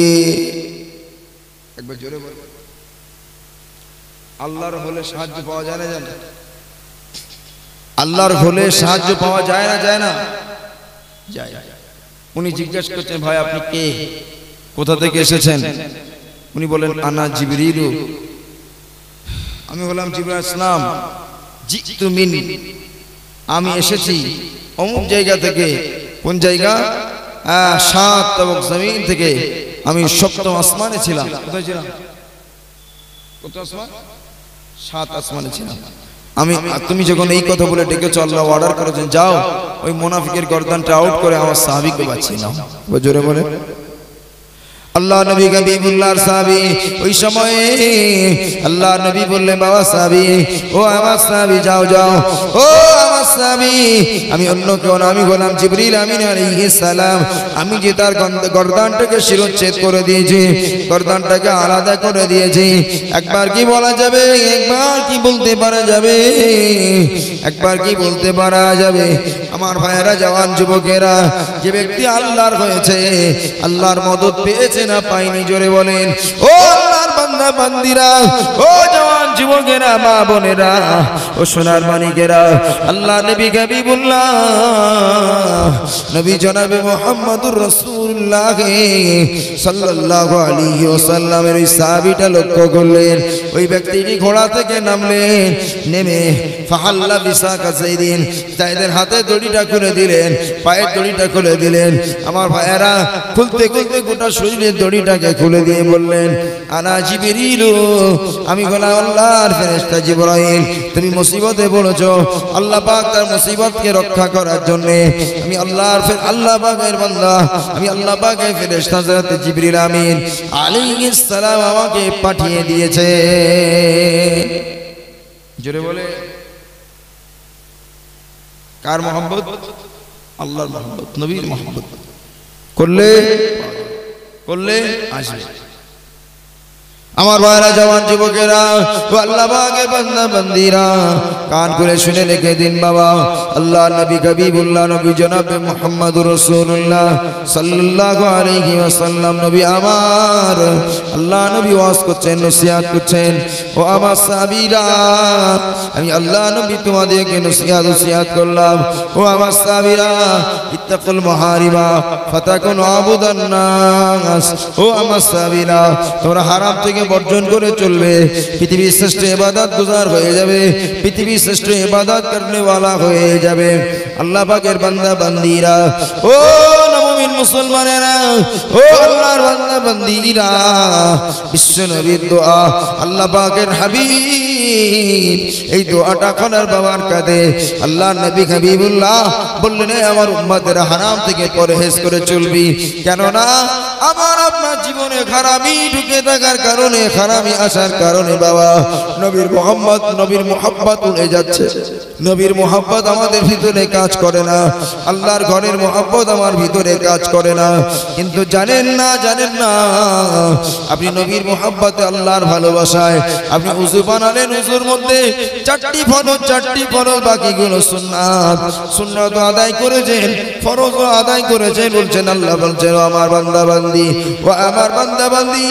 একবার জোরে বল আল্লাহর হলে সাহায্য পাওয়া যায় না জানেন আল্লাহর হলে সাহায্য পাওয়া যায় না যায় উনি জিজ্ঞাসা করছেন ভাই আপনি কে কোথা থেকে এসেছেন উনি বলেন আনা জিবরিল আমি বললাম জিবরাইল ইসলাম জিতু মিন আমি এসেছি অমুক জায়গা থেকে কোন জায়গা সাত তবক জমিন থেকে আমি সপ্তম আসমানে ছিলাম কোথায় ছিলাম কত আসমান সাত আসমানে ছিলাম আমি তুমি যখন এই কথা বলে ডেকেছো আল্লাহ অর্ডার করেছেন যাও ওই মুনাফিকের গর্দানটা আউট করে আমার সাহাবীকে বাঁচিয়ে নাও জোরে বলে আল্লাহ নবী হাবিবুল্লাহর সাহাবী ওই সময়ে আল্লাহ নবী বললেন বাবা সাহাবী ও আমার সাহাবী যাও যাও ও আমার সাহাবী আমি অন্য কেউ না আমি গোলাম জিবরিল আমিন আলাইহিস সালাম আমি যে তার গর্দানটাকে শিরচ্ছেদ করে দিয়েছি গর্দানটাকে আলাদা করে দিয়েছি একবার কি বলা যাবে একবার কি বলতে পারা যাবে একবার কি বলতে পারা যাবে আমার ভাইয়েরা জওয়ান যুবকেরা যে ব্যক্তি আল্লাহর হয়েছে আল্লাহর মদদ পেয়েছে না পাইনি জোরে বলেন ও আল্লাহর বান্দা বান্দিরা ও জওয়ান যুবকেরা মা বোনেরা ও সোনার মানিকেরা আল্লাহ নবী হাবিবুল্লাহ নবী জনাবে মুহাম্মদুর রাসূলুল্লাহ সাল্লাল্লাহু আলাইহি ওয়াসাল্লামের ওই সাহাবীটা লক্ষ্য করলেন ওই ব্যক্তিটি ঘোড়া থেকে নামলেন নেমে ফাহাল্লা বিসাকা যাইদিন তাদের হাতে দড়িটা খুলে দিলেন পায়ের দড়িটা খুলে দিলেন আমার ভাইয়েরা খুলতে খুলতে গোটা শরীরের দড়িটাকে খুলে দিয়ে বললেন আনা জিবরিল আমি গোলাম আল্লাহর ফেরেশতা জিবরাইল তুমি মুসিবতে পড়েছো আল্লাহ পাক তার মুসিবতকে রক্ষা করার জন্য আমি আল্লাহ পাকের বান্দা আমি আল্লাহ পাকের ফেরেশতা হযরত জিবরিল আমিন আলাইহিস সালাম আমাকে পাঠিয়ে দিয়েছে জোরে বলে কার মোহাম্মত আল্লাহর মোহাম্মত নবীর মোহাম্মত করলে আসবে আমার ভাইরা জওয়ান যুবকেরা আল্লাহ পাকের বান্দা বান্দিরা কান করে শুনে রেখে দিন বাবা আল্লাহ নবী হাবিবুল্লাহ নবী জনাবে মুহাম্মদুর রাসূলুল্লাহ সাল্লাল্লাহু আলাইহি ওয়াসাল্লাম নবী আমার আল্লাহ নবী ওয়াজ করছেন নসিহত করছেন ও আমার সাহাবীরা আমি আল্লাহ নবী তোমাদেরকে নসিহত করলাম ও আমার সাহাবীরা ইত্তাকুল মুহারিমা ফাতাকুন আবুদান নাস ও আমার সাহাবীরা তোমরা হারাম থেকে বর্জন করে চলবে পৃথিবীর শ্রেষ্ঠ ইবাদত গুজার হয়ে যাবে পৃথিবীর শ্রেষ্ঠ ইবাদত করনে ওয়ালা হয়ে যাবে আল্লাহ পাকের বান্দা বান্দিরা ও মুমিন মুসলমানেরা ও আল্লাহর বান্দা বান্দিরা বিশ্ব নবীর দোয়া আল্লাহ পাকের হাবিব এই দোয়াটা করার বাবার কাঁধে আল্লাহ নবী হাবিবুল্লাহ বললেন আমার উম্মতেরা হারাম থেকে পরহেজ করে চলবি কেননা আমার আপনার জীবনে খারাপি ঢুকে থাকার কারণে খারাপি আসার কারণে বাবা নবীর মোহাব্বত উড়ে যাচ্ছে নবীর মোহাব্বত আমাদের ভিতরে কাজ করে না আল্লাহর ঘরের মোহাব্বত আমার ভিতরে কাজ করে না কিন্তু জানেন না আপনি নবীর মোহাব্বতে আল্লাহর ভালোবাসায় আপনি উযু বানালেন উযুর মধ্যে চারটি ফরজ বাকিগুলো সুন্নাত আদায় করেছেন ফরজ আদায় করেছেন বলছেন আল্লাহ বলছেন আমার বান্দা বান্দি ও আমার বান্দা বান্দি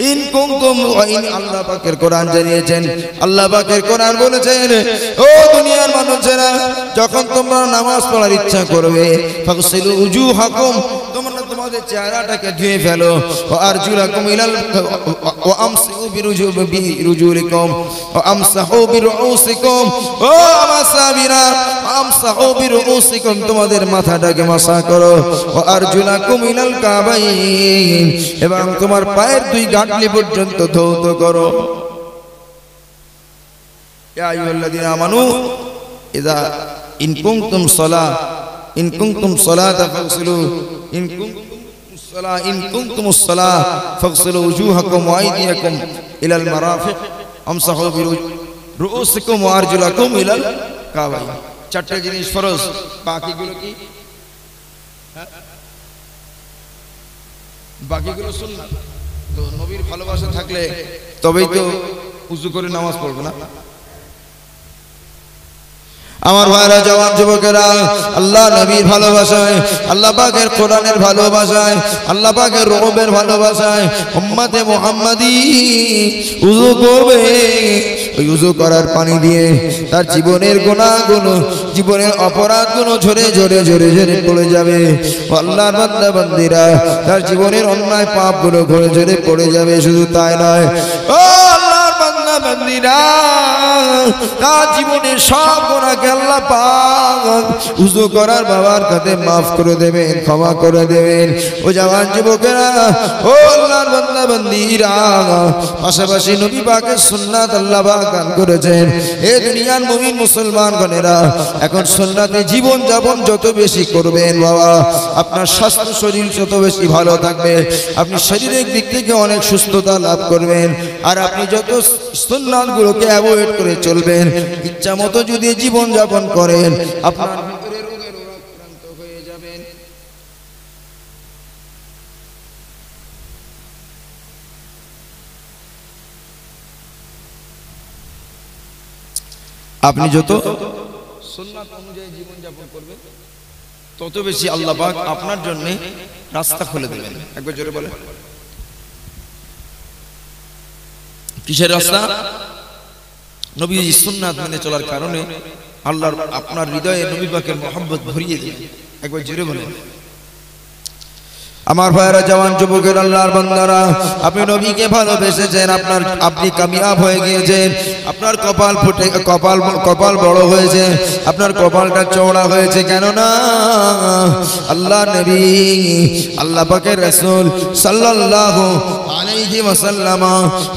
ইন কুনতুম ওয়া ইন আল্লাহ পাকের কোরআন জানিয়েছেন আল্লাহ পাকের কোরআন বলেছেন ও দুনিয়ার মানুষেরা যখন তোমরা নামাজ পড়ার ইচ্ছা করবে ফাগসিলু উজুহাকুম তোমরা তোমাদের চেহারাটাকে ধুয়ে ফেলো ও আরজুলাকুম ইলাল ওয়া আমসিউ বিরুজুলিকুম ওয়া আমসাহু বিরুউসিকুম ও আমার সাহাবীরা আমসাহু বিরুউসিকুম তোমাদের মাথাটাকে মাসা করো ও আরজুলাকুম ইলাল কাবাইন এবং তোমার পায়ের দুই গাঁটলি পর্যন্ত ধৌত করো ইয়া আইয়ুহাল্লাযীনা আমানু ইযা ইন কুনতুম সালাতা ফাগসিলু ইন কুনতুমুস সালাহ ফাগসিলু উজুহাকুম ওয়া আইদিয়াকুম ইলাল মারাফিক আমসাহু বিরুউসিকুম ওয়া আরজুলাকুম ইলাল কাবাইন চারটি জিনিস ফরজ বাকিগুলো কি বাকিগুলো সুন্নাত তো নবীর ভালোবাসা থাকলে তবেই তো উযু করে নামাজ পড়বে না আমার ভাইরা জওয়ান যুবকেরা আল্লাহ নবীর ভালোবাসায় আল্লাহ পাকের কোরআনের ভালোবাসায় আল্লাহ পাকের রবের ভালোবাসায় উম্মতে মুহাম্মাদি উযু করবে ওই উযু করার পানি দিয়ে তার জীবনের গুনাহগুলো জীবনের অপরাধগুলো ঝরে পড়ে যাবে আল্লাহর বান্দা বান্দিরা তার জীবনের অন্যায় পাপগুলো ঝরে পড়ে যাবে শুধু তাই নয় ও আল্লাহর বান্দা বান্দা বান্দীরা তার জীবনের সব গুনাহকে আল্লাহ পাক উযু করার বাবার কাছে maaf করে দেবেন, ক্ষমা করে দেবেন। ও জওয়ান যুবকেরা, ও আল্লাহর বান্দা বান্দীরা, পাশাপাশি নবী পাকের সুন্নাত আল্লাহ পাক দান করেছেন। এই দুনিয়ার মুমিন মুসলমানগণেরা এখন সুন্নাতে জীবন যাপন যত বেশি করবেন বাবা, আপনার স্বাস্থ্য শরীর যত বেশি ভালো থাকবে, আপনি শারীরিক দিক থেকে অনেক সুস্থতা লাভ করবেন। আর আপনি যত সুন্নাতগুলোকে অ্যাভয়েড করে চলবেন, ইচ্ছা মতো যদি জীবন যাপন করেন, আপনার ভিতরে রোগের আক্রান্ত হয়ে যাবেন। আপনি যত সুন্নাত অনুযায়ী জীবন যাপন করবেন, তত বেশি আল্লাহ পাক আপনার জন্য রাস্তা খুলে দেবেন। একবার জোরে বলেন, কিসের রাস্তা? নবীর সুন্নাত মেনে চলার কারণে আল্লাহর আপনার হৃদয়ে নবী পাকের মহব্বত ভরিয়ে দেবেন। একবার জোরে বলেন। আমার ভাইরা, জওয়ান যুবকের, আল্লাহর বান্দারা, আপনি নবীকে ভালোবেসেছেন, আপনি কামিয়াব হয়ে গিয়েছেন। আপনার কপাল ফুটে, কপাল বড় হয়েছে, আপনার কপালটা চওড়া হয়েছে। কেন না আল্লাহ নবী, আল্লাহ পাকের রাসূল সাল্লাল্লাহু আলাইহি ওয়াসাল্লাম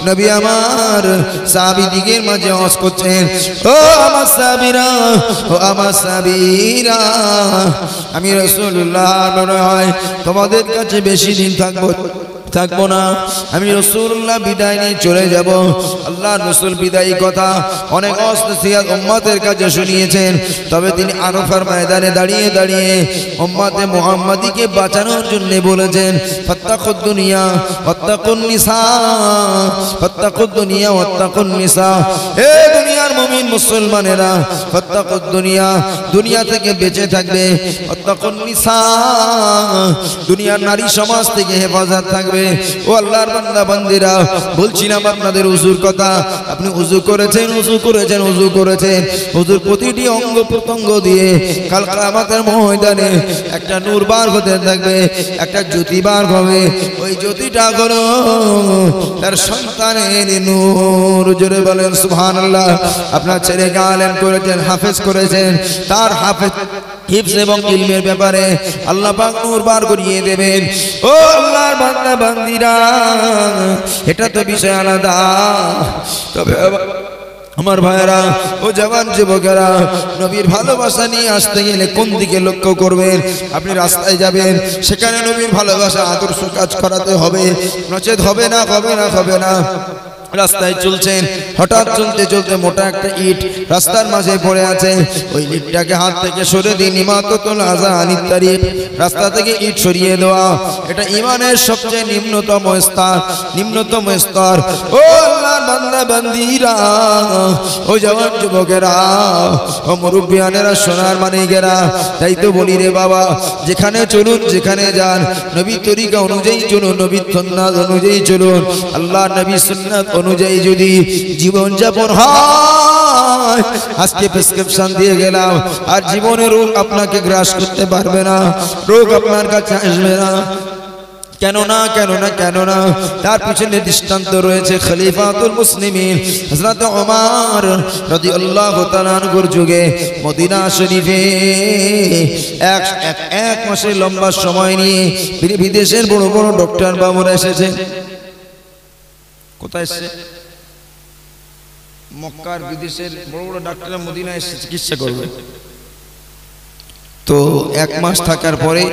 নবী আমার সাহাবীদের মাঝে ওয়াজ করছেন, ও আমার সাহাবীরা, ও আমার সাহাবীরা, আমি রাসূলুল্লাহ মনে হয় তোমাদের কাছে বেশি দিন থাকবো না, আমি রাসূলুল্লাহ বিদায় নিয়ে চলে যাব। আল্লাহর রাসূল বিদায়ী কথা অনেক নসিহত উম্মতের কাছে শুনিয়েছেন, তবে তিনি আরাফার ময়দানে দাঁড়িয়ে দাঁড়িয়ে উম্মতে মুহাম্মাদীকে বাঁচানোর জন্য বলেছেন, ফাত্তাকুদ দুনিয়া ওয়াত্তাকুন নিসা, ফাত্তাকুদ দুনিয়া ওয়াত্তাকুন নিসা। হে দুনিয়ার মুমিন মুসলমানেরা, ফাত্তাকুদ দুনিয়া, দুনিয়া থেকে বেঁচে থাকবে, ওয়াত্তাকুন নিসা, দুনিয়ার নারী সমাজ থেকে হেফাজত থাকবে। ও আল্লাহর বান্দা বান্দীরা, বলছিলাম আপনাদের উযুর কথা। আপনি উযু করেছেন, উযুর প্রতিটি অঙ্গ প্রত্যঙ্গ দিয়ে কাল কিয়ামতের ময়দানে একটা নূর বার হতে থাকবে, একটা জ্যোতি বার হবে। ওই জ্যোতিটা হলো তার সন্তানের নূর। জোরে বলেন সুবহানাল্লাহ। আপনার ছেলেকে আলেম করেছেন, হাফেজ করেছেন, তার হিফজ এবং ইলমের ব্যাপারে আল্লাহ পাক নূর বার করিয়ে দেবেন। ও আল্লাহর বান্দা বান্দীরা, এটা তো বিষয় আলাদা। তবে আমার ভাইয়েরা, ও জওয়ান যুবকেরা, নবীর ভালোবাসা নিয়ে আসতে গেলে কোন দিকে লক্ষ্য করবেন? আপনি রাস্তায় যাবেন, সেখানে নবীর ভালোবাসা আদর্শ কাজ করাতে হবে, নচেত হবে না। রাস্তায় চলছেন, হঠাৎ চলতে চলতে মোটা একটা ইট রাস্তার মাঝে পড়ে আছে, ওই ইটটাকে হাত থেকে সরে দিন, ইমাতাতুল আযান ইত্যাদি রাস্তা থেকে ইট সরিয়ে দেওয়া, এটা ঈমানের সবচেয়ে নিম্নতম স্তর। ও আল্লাহর বান্দা বান্দীরা, ও জওয়ান যুবকেরা, ও মুরব্বিয়ানেরা, সোনার মানিকেরা, তাই তো বলি রে বাবা, যেখানে চলুন, যেখানে যান, নবীর তরিকা অনুযায়ী চলুন, নবীর সুন্নাত অনুযায়ী চলুন। আল্লাহর নবীর সুন্নাত অনুযায়ী যদি জীবন যাপন হয়, আজকে প্রেসক্রিপশন দিয়ে গেলাম, আর জীবনের রোগ আপনাকে গ্রাস করতে পারবে না, রোগ আপনার কাছে আসবে না। কেন না? তার পিছনে দৃষ্টান্ত রয়েছে খলিফাতুল মুসলিমিন হযরত ওমর রাদিয়াল্লাহু তাআলা আনহুর যুগে মদিনা শরীফে এক মাসের লম্বা সময় নিয়ে বিদেশের বড় বড় ডক্টর বাবুরা এসেছে। কোথায় এসেছে? মক্কার বিদেশের বড় বড় ডাক্তাররা মদিনায় এসে চিকিৎসা করবে। তো এক মাস থাকার পরে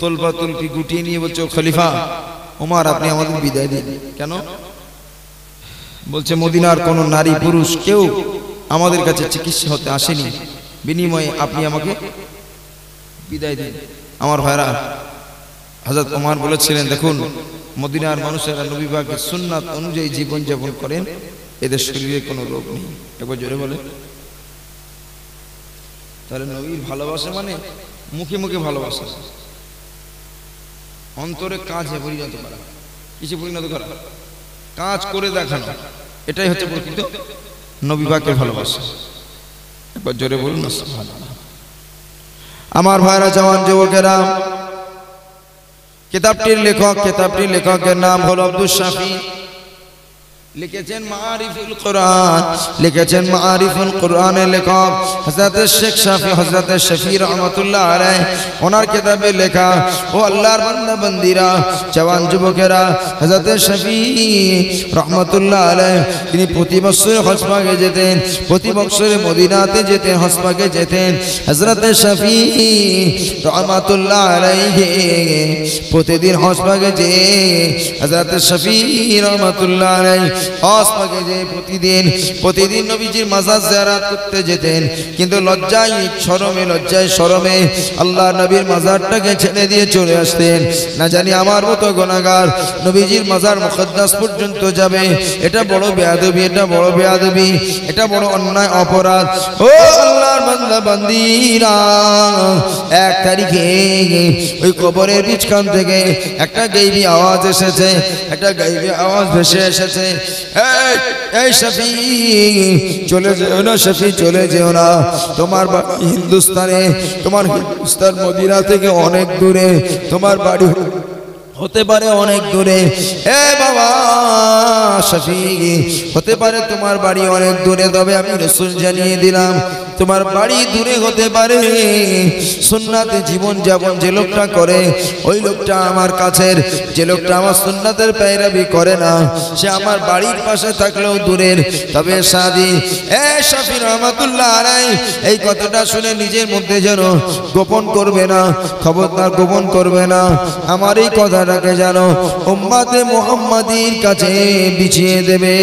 তোলপা তুলপি গুটিয়ে নিয়ে বলছে, খলিফা ওমর, আপনি আমাদের বিদায় দিন। কেন? বলছে, মদিনার কোন নারী পুরুষ কেউ আমাদের কাছে চিকিৎসা হতে আসেনি, বিনিময়ে আপনি আমাকে বিদায় দিন। আমার ভাইরা, হযরত ওমর বলেছিলেন, দেখুন, মদিনার মানুষেরা নবী পাকের সুন্নাত অনুযায়ী জীবন যাপন করেন, এদের শরীরে কোনো রোগ নেই। একবার জোরে বলে। তাহলে নবীর ভালোবাসা মানে মুখে মুখে ভালোবাসা, অন্তরে কাজে পরিণত করা। কিছু পরিণত করা, কাজ করে দেখানো, এটাই হচ্ছে প্রকৃত নবী পাকের ভালোবাসা। একবার জোরে বলুন না সুবহানাল্লাহ। আমার ভাইরা, জওয়ান যুবকেরা, কিতাবটির লেখকের নাম হলো আব্দুস শাফি। লিখেছেন মারিফুল কোরআন, লিখেছেন মারিফুল কোরআনের লেখক হযরত শেখ শাফি, হযরত শফি রহমাতুল্লাহ আলাইহি, ওনার কিতাবে লেখা, ও আল্লাহর বান্দা বান্দিরা, জওয়ান যুবকেরা, হযরত শফি রহমাতুল্লাহ আলাইহি তিনি প্রতি বছর হজ পাকে যেতেন, প্রতি বছরে মদিনাতে যেতেন, হজ পাকে যেতেন। হযরত শফি রহমাতুল্লাহ আলাইহি প্রতিদিন হজ পাকে যেয়ে হযরত শফি রহমাতুল্লাহ আলাইহি হজ পাকে যে প্রতিদিন নবীজির মাজার জিয়ারত করতে যেতেন, কিন্তু লজ্জায় শরমে আল্লাহর নবীর মাজারটাকে ছেড়ে দিয়ে চলে আসতেন। না জানি আমার মতো গুনাহগার নবীজির মাজার মুকদ্দাস পর্যন্ত যাবে, এটা বড় বেয়াদবি, এটা বড় বেয়াদবি, এটা বড় অন্যায় অপরাধ। ও আল্লাহর বান্দা বান্দিরা, 1 তারিখে ওই কবরের বিচখান থেকে একটা গায়বী আওয়াজ এসেছে, একটা গায়বী আওয়াজ ভেসে এসেছে, এই শফি চলে যেও না, শফি চলে যেও না, তোমার বাড়ি হিন্দুস্তানে, তোমার হিন্দুস্তান মদিনা থেকে অনেক দূরে, তোমার বাড়ি হতে পারে অনেক দূরে। এ বাবা শফি, হতে পারে তোমার বাড়ি অনেক দূরে, তবে আমি রাসূল জানিয়ে দিলাম তোমার বাড়ি দূরে হতে পারে, সুন্নাতে জীবন যাপন যে লোকটা করে, ওই লোকটা আমার কাছের, যে লোকটা আমার সুন্নাতের পেরাবি করে না, সে আমার বাড়ির পাশে থাকলেও দূরের। তবে সাদি এ শফি রহমাতুল্লাহ আলাইহি এই কথাটা শুনে নিজের মধ্যে যেন গোপন করবে না, খবরদার গোপন করবে না। আমার এই কথাটাকে জানো উম্মতে মুহাম্মাদির কাছে বিছিয়ে দেবে,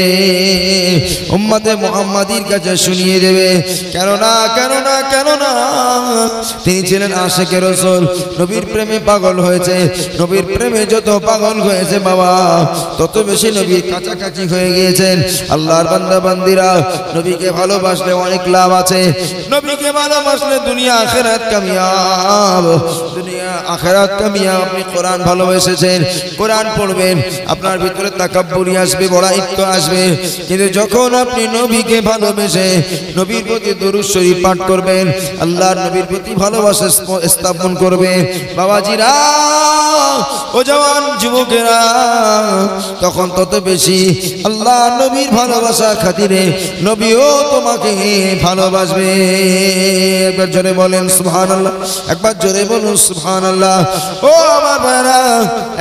উম্মতে মুহাম্মাদির কাছে শুনিয়ে দেবে। কেননা তিনি ছিলেন আশিকে রাসূল, নবীর প্রেমে পাগল হয়েছে। নবীর প্রেমে যত পাগল হয়েছে বাবা, তত বেশি নবীর কাছাকাছি হয়ে গিয়েছেন। আল্লাহর বান্দা বান্দিরা, নবীকে ভালোবাসলে অনেক লাভ আছে, নবীকে ভালোবাসলে দুনিয়া আখিরাত কামিয়াব, দুনিয়া আখিরাত কামিয়াব। আপনি কোরআন ভালোবেসেছেন, কোরআন পড়বেন, আপনার ভিতরে তাকাব্বুরি আসবে, বড়াইত্ব আসবে, কিন্তু যখন আপনি নবীকে ভালোবেসে নবীর প্রতি দরুদ শরীফ পাঠ করবেন, আল্লাহর নবীর প্রতি ভালোবাসা স্থাপন করবে, বাবাজিরা ও জওয়ান যুবকেরা, তখন তত বেশি আল্লাহ নবীর ভালোবাসা খাতিরে নবীও তোমাকে ভালোবাসবে। একবার জোরে বলেন সুবহানাল্লাহ, একবার জোরে বলুন সুবহানাল্লাহ। ও আমার ভাইরা,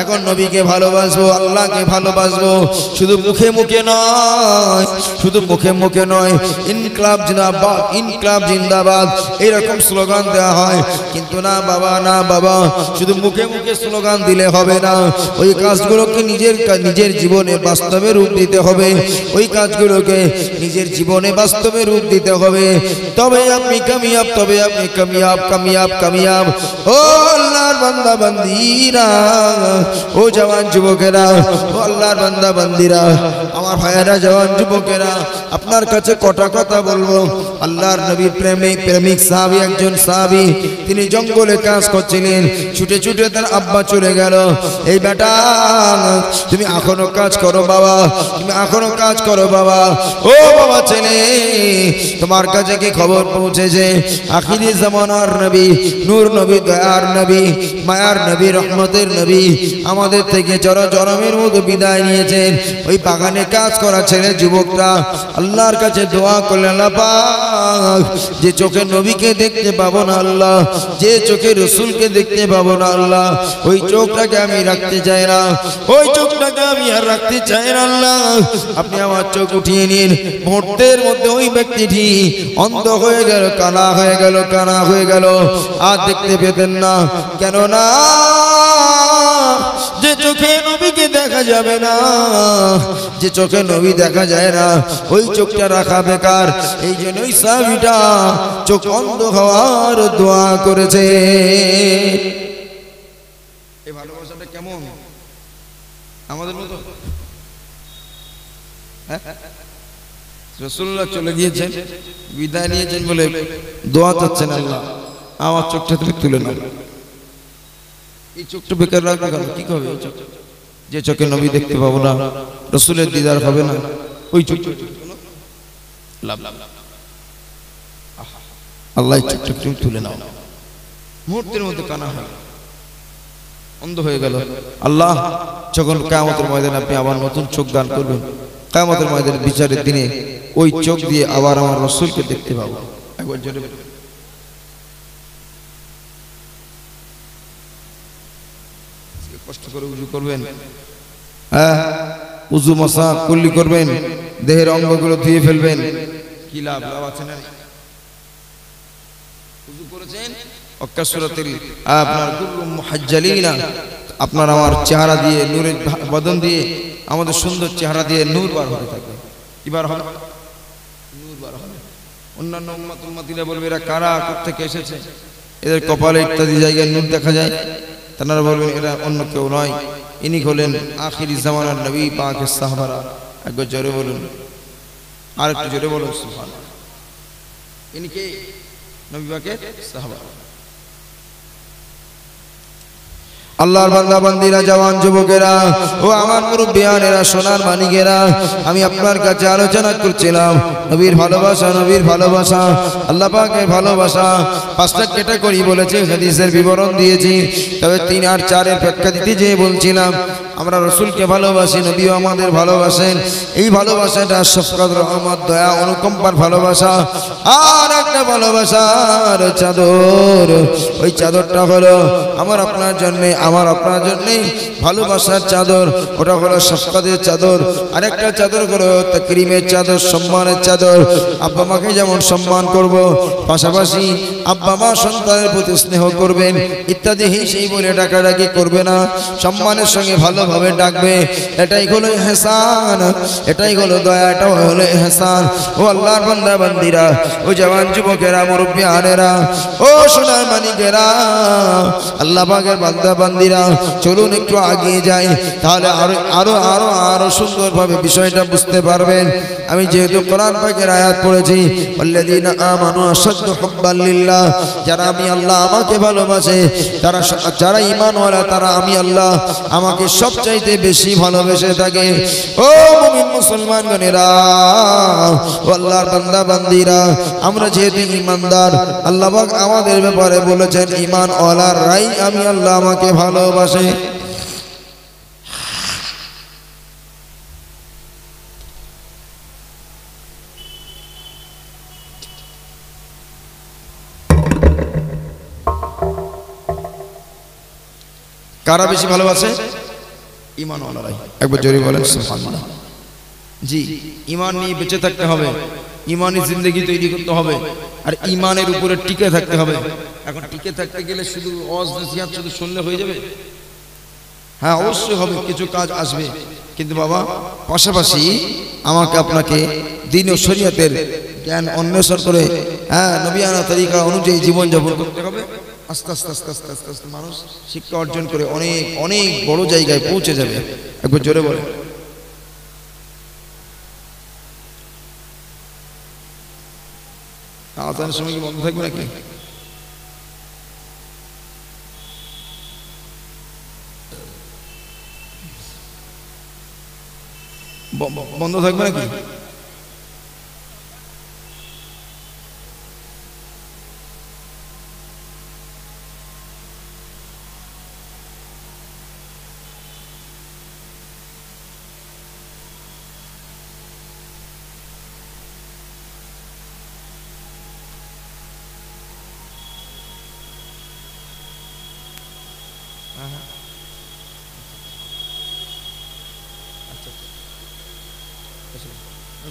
এখন নবীকে ভালোবাসবো, আল্লাহকে ভালোবাসবো, শুধু মুখে মুখে নয়, শুধু মুখে মুখে নয়। ইনকলাব জিন্দাবাদ, ইনকলাব জিন্দাবাদ এরকম স্লোগান দেওয়া হয়, কিন্তু না বাবা, না বাবা, শুধু মুখে মুখে স্লোগান দিলে হবে না, ওই কাজগুলোকে নিজের জীবনে বাস্তবে রূপ দিতে হবে, ওই কাজগুলোকে নিজের জীবনে বাস্তবে রূপ দিতে হবে, তবে আপনি কামিয়াব, তবে আপনি কামিয়াব, কামিয়াব, কামিয়াব। ও আল্লাহর বান্দা বান্দিরা, ও জওয়ান যুবকেরা, ও আল্লাহর বান্দা বান্দিরা, আমার ভাইয়েরা, জওয়ান যুবকেরা, আপনার কাছে কটা কথা বলবো। আল্লাহর নবীর প্রেমিক সাহাবী, একজন সাহাবী, তিনি জঙ্গলে কাজ করছিলেন, ছুটে ছুটে তার আব্বা চলে গেল, এই বেটা তুমি এখনো কাজ করো বাবা, তুমি এখনো কাজ করো বাবা। ও বাবা ছেলে, তোমার কাছে কি খবর পৌঁছেছে? আখিরি জামানার নবী, নূর নবী, দয়ার নবী, মায়ার নবী, রহমতের নবী আমাদের থেকে জরমের মতো বিদায় নিয়েছেন। ওই বাগানে কাজ করা ছেলে যুবকরা আল্লাহর কাছে দোয়া করলেন, আল্লাহ পাক, যে চোখে নবীকে দেখতে পাবো না আল্লাহ, যে চোখে রসুলকে দেখতে পাবো না আল্লাহ, ওই চোখটাকে আমি রাখতে চাই না, ওই চোখটাকে আমি আর রাখতে চাই না আল্লাহ, আপনি আমার চোখ উঠিয়ে নিন। মুহূর্তের মধ্যে ওই ব্যক্তিটি অন্ধ হয়ে গেল, কানা হয়ে গেল, কানা হয়ে গেল, আর দেখতে পেতেন না। কেননা যে চোখে নবীকে দেখা যাবে না, যে চোখে নবী দেখা যায় না, ওই চোখটা রাখা বেকার। এই জন্যই সাহাবীটা চোখ অন্ধ হওয়ার দোয়া করেছে। এই ভালোবাসাটা কেমন আমাদের মতো? রাসূলুল্লাহ চলে গিয়েছেন, বিদায় নিয়েছেন বলে দোয়া চাচ্ছেন, আল্লাহ আমার চোখটা তুমি তুলে নাও। এই চোখটা বেকার রাখবে কেন? কি হবে? যে চোখে নবী দেখতে পাবো না, রাসূলের দিদার হবে না, ওই চোখ আল্লাহ চোখটা তুমি তুলে নাও। মুহূর্তের মধ্যে কানা হয়, অন্ধ হয়ে গেল। আল্লাহ যখন কিয়ামতের ময়দানে আপনি আমার নতুন চোখ দান করবেন, কিয়ামতের ময়দানে বিচারের দিনে ওই চোখ দিয়ে আবার আমার রাসূলকে দেখতে পাবো। একবার জোরে কষ্ট করে উযু করবেন, হ্যাঁ উযু মাসা কুল্লি করবেন, দেহের অঙ্গগুলো ধুয়ে ফেলবেন। কি লাভ আছে না? উযু করেছেন ওয়াকাসরাতিল আপনার কুল্লুম মুহাজ্জালিনা, আপনার আমার চেহারা দিয়ে নূরের বদন দিয়ে আমাদের সুন্দর চেহারা দিয়ে নূর বার হতে থাকে। এবার হবে নূর বার হবে। অন্যান্য উম্মতিরা বলবে এরা কারা, কোথা থেকে এসেছে, এদের কপালে ইত্যাদি জায়গায় নূর দেখা যায়। তারা বলবেন এরা অন্য কেউ নয়, ইনি হলেন আখিরি জামানার নবী পাকের সাহাবারা। একবার জোরে বলুন, আর একটু জোরে বলুন সুবহানাল্লাহ। ইনি কে? নবী পাকের সাহাবা। আল্লাহর বান্দা বান্দিরা, জওয়ান যুবকেরা ও আমার মুরব্বিয়ানেরা, সোনার মানিকেরা, আমি আপনার কাছে আলোচনা করছিলাম নবীর ভালোবাসা, নবীর ভালোবাসা, আল্লাহ পাকের ভালোবাসা। 5টা ক্যাটাগরি বলেছে, হাদিসের বিবরণ দিয়েছি। তবে 3 আর 4-এর ব্যাখ্যা দিতে যেয়ে বলছিলাম আমরা রাসূলকে ভালোবাসি, নবীও আমাদের ভালোবাসেন। এই ভালোবাসাটা শফকাত, রহমত, দয়া, অনুকম্পার ভালোবাসা। আর একটা ভালোবাসার চাদর, ওই চাদরটা হলো আমার আপনার জন্য, আমার আপনার জন্য ভালোবাসার চাদর, ওটা হলো শফকাতের চাদর। আরেকটা চাদর হলো তাকরীমের চাদর, সম্মানের চাদর। আব্বা মাকে যেমন সম্মান করব, পাশাপাশি আব্বা মা সন্তানের প্রতি স্নেহ করবেন ইত্যাদি, সেই বলে ডাকাডাকি করবে না, সম্মানের সঙ্গে ভালোভাবে ডাকবে। এটাই হলো ইহসান, এটাই হলো দয়া, এটাও হলো ইহসান। ও আল্লাহর বান্দা বান্দিরা, ও জওয়ান যুবকেরা, মুরব্বিয়ানেরা, ও সোনার মানিকেরা, আল্লাহ পাকের বান্দা বান্দিরা, চলুন একটু আগিয়ে যাই, তাহলে আরো আরো আরো আরো সুন্দরভাবে বিষয়টা বুঝতে পারবেন। আমি যেহেতু কোরআন পাকের আয়াত পড়েছি, আল্লাযীনা আমানু আশাদ্দু হুব্বান লিল্লাহ, যারা আমি আল্লাহ আমাকে ভালোবাসে, তারা যারা ঈমানওয়ালা, তারা আমি আল্লাহ আমাকে সবচাইতে বেশি ভালোবেসে থাকে। ও মুমিন মুসলমানগণেরা, ও আল্লাহর বান্দা বান্দিরা, আমরা যেহেতু ঈমানদার, আল্লাহ পাক আমাদের ব্যাপারে বলেছেন ঈমানওয়ালারাই আমি আল্লাহ আমাকে ভালোবাসে। কারা বেশি ভালোবাসে? ঈমানওয়ালারাই। একবার জোরে বলেন সুবহানাল্লাহ। জি, ঈমান নিয়ে বেঁচে থাকতে হবে, ঈমানি জিন্দেগি তৈরি করতে হবে, আর ঈমানের উপরে টিকে থাকতে হবে। এখন টিকে থাকতে গেলে শুধু ওয়াজ নসিহত শুধু শুনলে হয়ে যাবে? হ্যাঁ অবশ্যই হবে, কিছু কাজ আসবে, কিন্তু বাবা পাশাপাশি আমাকে আপনাকে দ্বীন ও শরীয়তের জ্ঞান অন্বেষণ করে, হ্যাঁ নবিয়ানা তরিকা অনুযায়ী জীবনযাপন করতে হবে। আস্তে আস্তে আস্তে আস্তে আস্তে আস্তে মানুষ শিক্ষা অর্জন করে অনেক অনেক বড় জায়গায় পৌঁছে যাবে। একবার জোরে বলে। আজানের সময় কি বন্ধ থাকবে নাকি? বন্ধ থাকবে নাকি?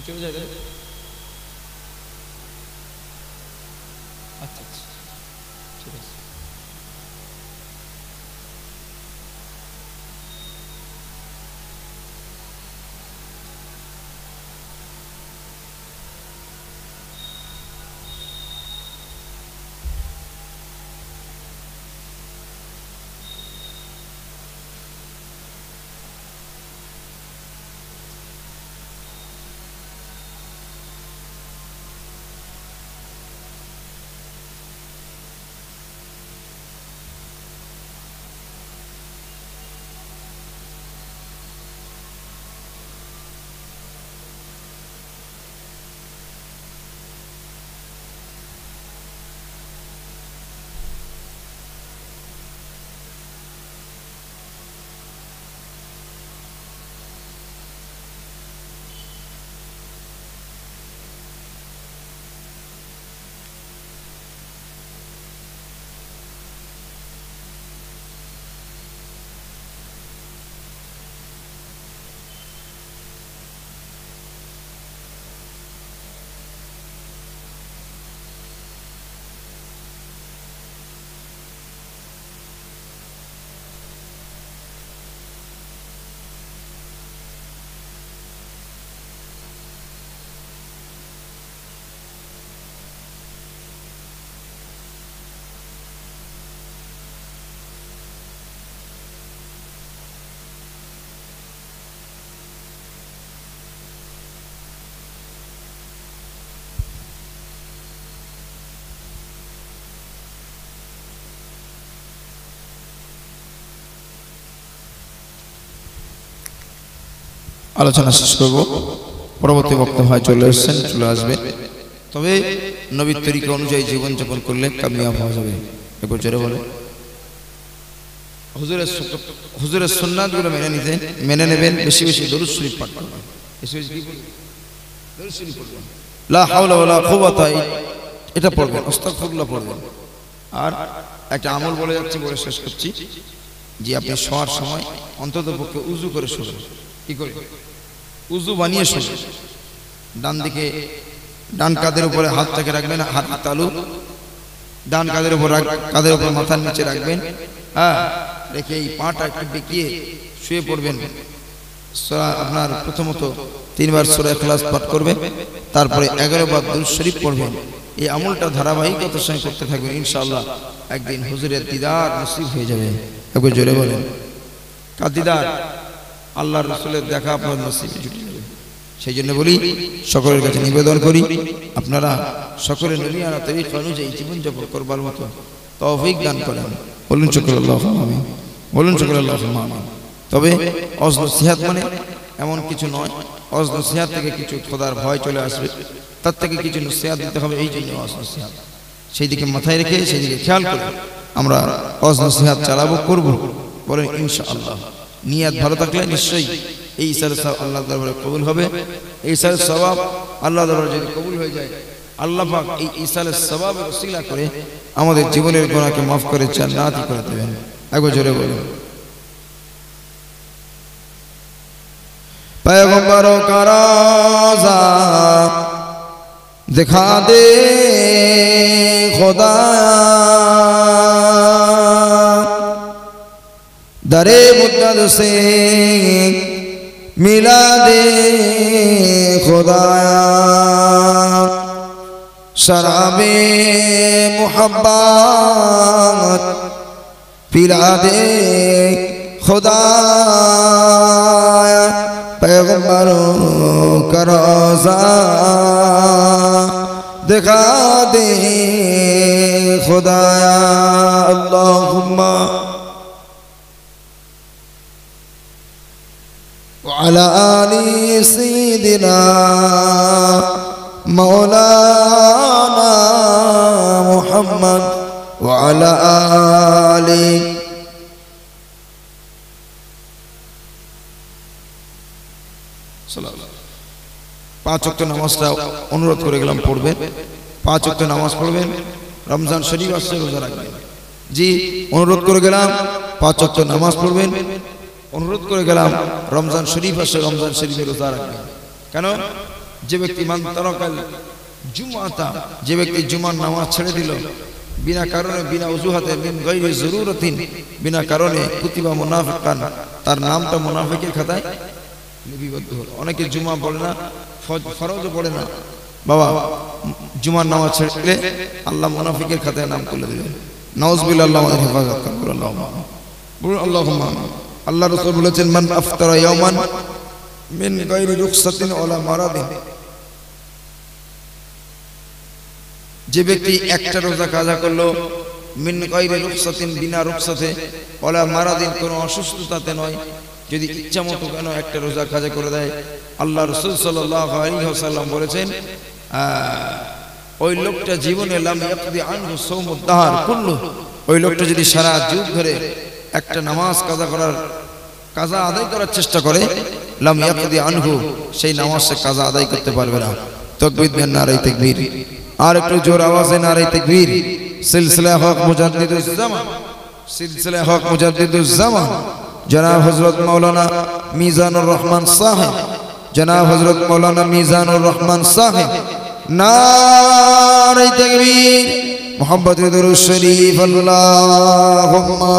চলে যাবে। আচ্ছা আচ্ছা ঠিক আছে। আলোচনা শেষ করব। পরবর্তী বক্তব্য হয় চলে এসেছেন, চলে আসবে। তবে নবীর তরিকা অনুযায়ী জীবনযাপন করলে কামিয়াব হওয়া যাবে। একবার জোরে বলে হুজুরের সুন্নাতগুলো মেনে নেবেন। বেশি বেশি দরুদ শরীফ পাঠ করবেন। বেশি বেশি কি বলবেন? দরুদ শরীফ পড়বেন। লা হাওলা ওয়ালা কুওয়াতা এটা পড়বেন, আস্তাগফিরুল্লাহ পড়বেন। আর একটা আমল বলে যাচ্ছি, বলে শেষ করছি, যে আপনি শোয়ার সময় অন্তত পক্ষে উযু করে শোবেন। কি করে? উযু বানিয়ে শোবেন। ডান দিকে ডান কাঁধের উপরে হাতটাকে রাখবেন, হাত তালু ডান কাঁধের উপর কাঁধের উপর মাথার নিচে রাখবেন। হ্যাঁ, রেখে এই পাটা একটু বেঁকিয়ে শুয়ে পড়বেন। আপনার প্রথমত 3 বার সূরা ইখলাস পাঠ করবেন, তারপরে 11 বার দুরূদ শরীফ পড়বেন। এই আমলটা ধারাবাহিকতার সঙ্গে করতে থাকবেন। ইনশাআল্লাহ একদিন হুজুরের দিদার নসিব হয়ে যাবে। একবার জোরে বলেন, কার দিদার? আল্লাহর রাসূলের দেখা আপনার নসিবে জুটে যাবে। সেই জন্য বলি, সকলের কাছে নিবেদন করি, আপনারা সকলে নবীয়ানা তরিকা অনুযায়ী জীবনযাপন করবার মতো তৌফিক দান করেন। বলুন শুকরাল্লাহুম্মা আমিন, বলুন শুকরাল্লাহুম্মা আমিন। তবে ওয়াজ নসিহত মানে এমন কিছু নয়, ওয়াজ নসিহত থেকে কিছু খোদার ভয় চলে আসবে, তার থেকে কিছু নসিহত দিতে হবে। এই জন্য ওয়াজ নসিহত, সেই দিকে মাথায় রেখে, সেই দিকে খেয়াল করে আমরা ওয়াজ নসিহত চালাবো, করব। বলেন ইনশাআল্লাহ। নিয়ত ভালো থাকলে নিশ্চয়ই এই ইসারের সওয়াব আল্লাহর দরবারে কবুল হবে। এই ইসারের সওয়াব আল্লাহর দরবারে যদি কবুল হয়ে যায়, আল্লাহ পাক এই ইসারের সওয়াবের ওসিলা করে আমাদের জীবনের গুনাহকে মাফ করে জান্নাতি করে দেবেন। একবার জোরে বলুন, पैगंबरों का रोज़ा दिखा दे खुदा, दरे मुद्दत से मिला दे खुदाया, शराबे मुहब्बत पिला दे खुदाया, पैगंबरों का रोज़ा दिखा दे खुदाया। अल्लाहुम्मा वअला आली सय्यिदिना मौलाना मुहम्मद वअला आली। पाँच वक्त नामाजটা অনুরোধ করে গেলাম পড়বেন। 5 ওয়াক্ত নামাজ পড়বেন, রমজান শরীফ আসছে, রোজা রাখবেন। জি, অনুরোধ করে গেলাম 5 ওয়াক্ত নামাজ পড়বেন, অনুরোধ করে গেলাম রমজান শরীফ আসছে, রমজান শরীফে রোজা রাখবেন। কেন? যে ব্যক্তি মান তারাকাল জুমাতা, যে ব্যক্তি জুমার নামাজ ছেড়ে দিল বিনা কারণে, বিনা অজুহাতে, মিন গায়রি জরুরাতিন, বিনা কারণে, কুতিবা মুনাফিকান, তার নামটা মুনাফিকের খাতায় লিপিবদ্ধ হলো। অনেকে জুমা পড়ে না, ফরজও পড়ে না, বাবা জুমার নামাজ ছেড়ে আল্লাহ মুনাফিকের খাতায় নাম তুলে দিলেন। নাউজুবিল্লাহ, আল্লাহ আমাদের হেফাজত করুন। আল্লাহুম্মা আমিন। আল্লাহ রাসূল বলেছেন, মান আফতারা ইয়াওমান মিন গায়রি রুখসাতিন ওয়ালা মারাদিন, যে ব্যক্তি একটা রোজা কাজা করলো, মিন গায়রি রুখসাতিন, বিনা রুখসাতে, ওয়ালা মারাদিন, কোনো অসুস্থতাতে নয়, যদি ইচ্ছা মতো কেন একটা রোজা কাজা করে দেয়, আল্লাহ রাসূল সাল্লাল্লাহু আলাইহি ওয়াসাল্লাম বলেছেন, ওই লোকটা জীবনে লাম ইয়াকদি আনহু সাওমুদ দাহর কুল্লু, ওই লোকটা যদি সারা যুগ ধরে একটা নামাজ কাজা আদায় করার চেষ্টা করে, লাম ইয়াকদি আনহু, সেই নামাজ সে কাজা আদায় করতে পারবে না। তাকবীর দেন, নারে তাকবীর। আর একটু জোর আওয়াজে নারে তাকবীর। সিলসিলা হক মুজাদ্দিদুজ জামান, সিলসিলা হক মুজাদ্দিদুজ জামান जनाब हजरत मौलाना मीज़ानुर रहमान साहिब, जनाब हजरत मौलाना मीज़ानुर रहमान साहिब, नारे तकबीर, मोहब्बत दुरूद शरीफ, अल्लाहुम्मा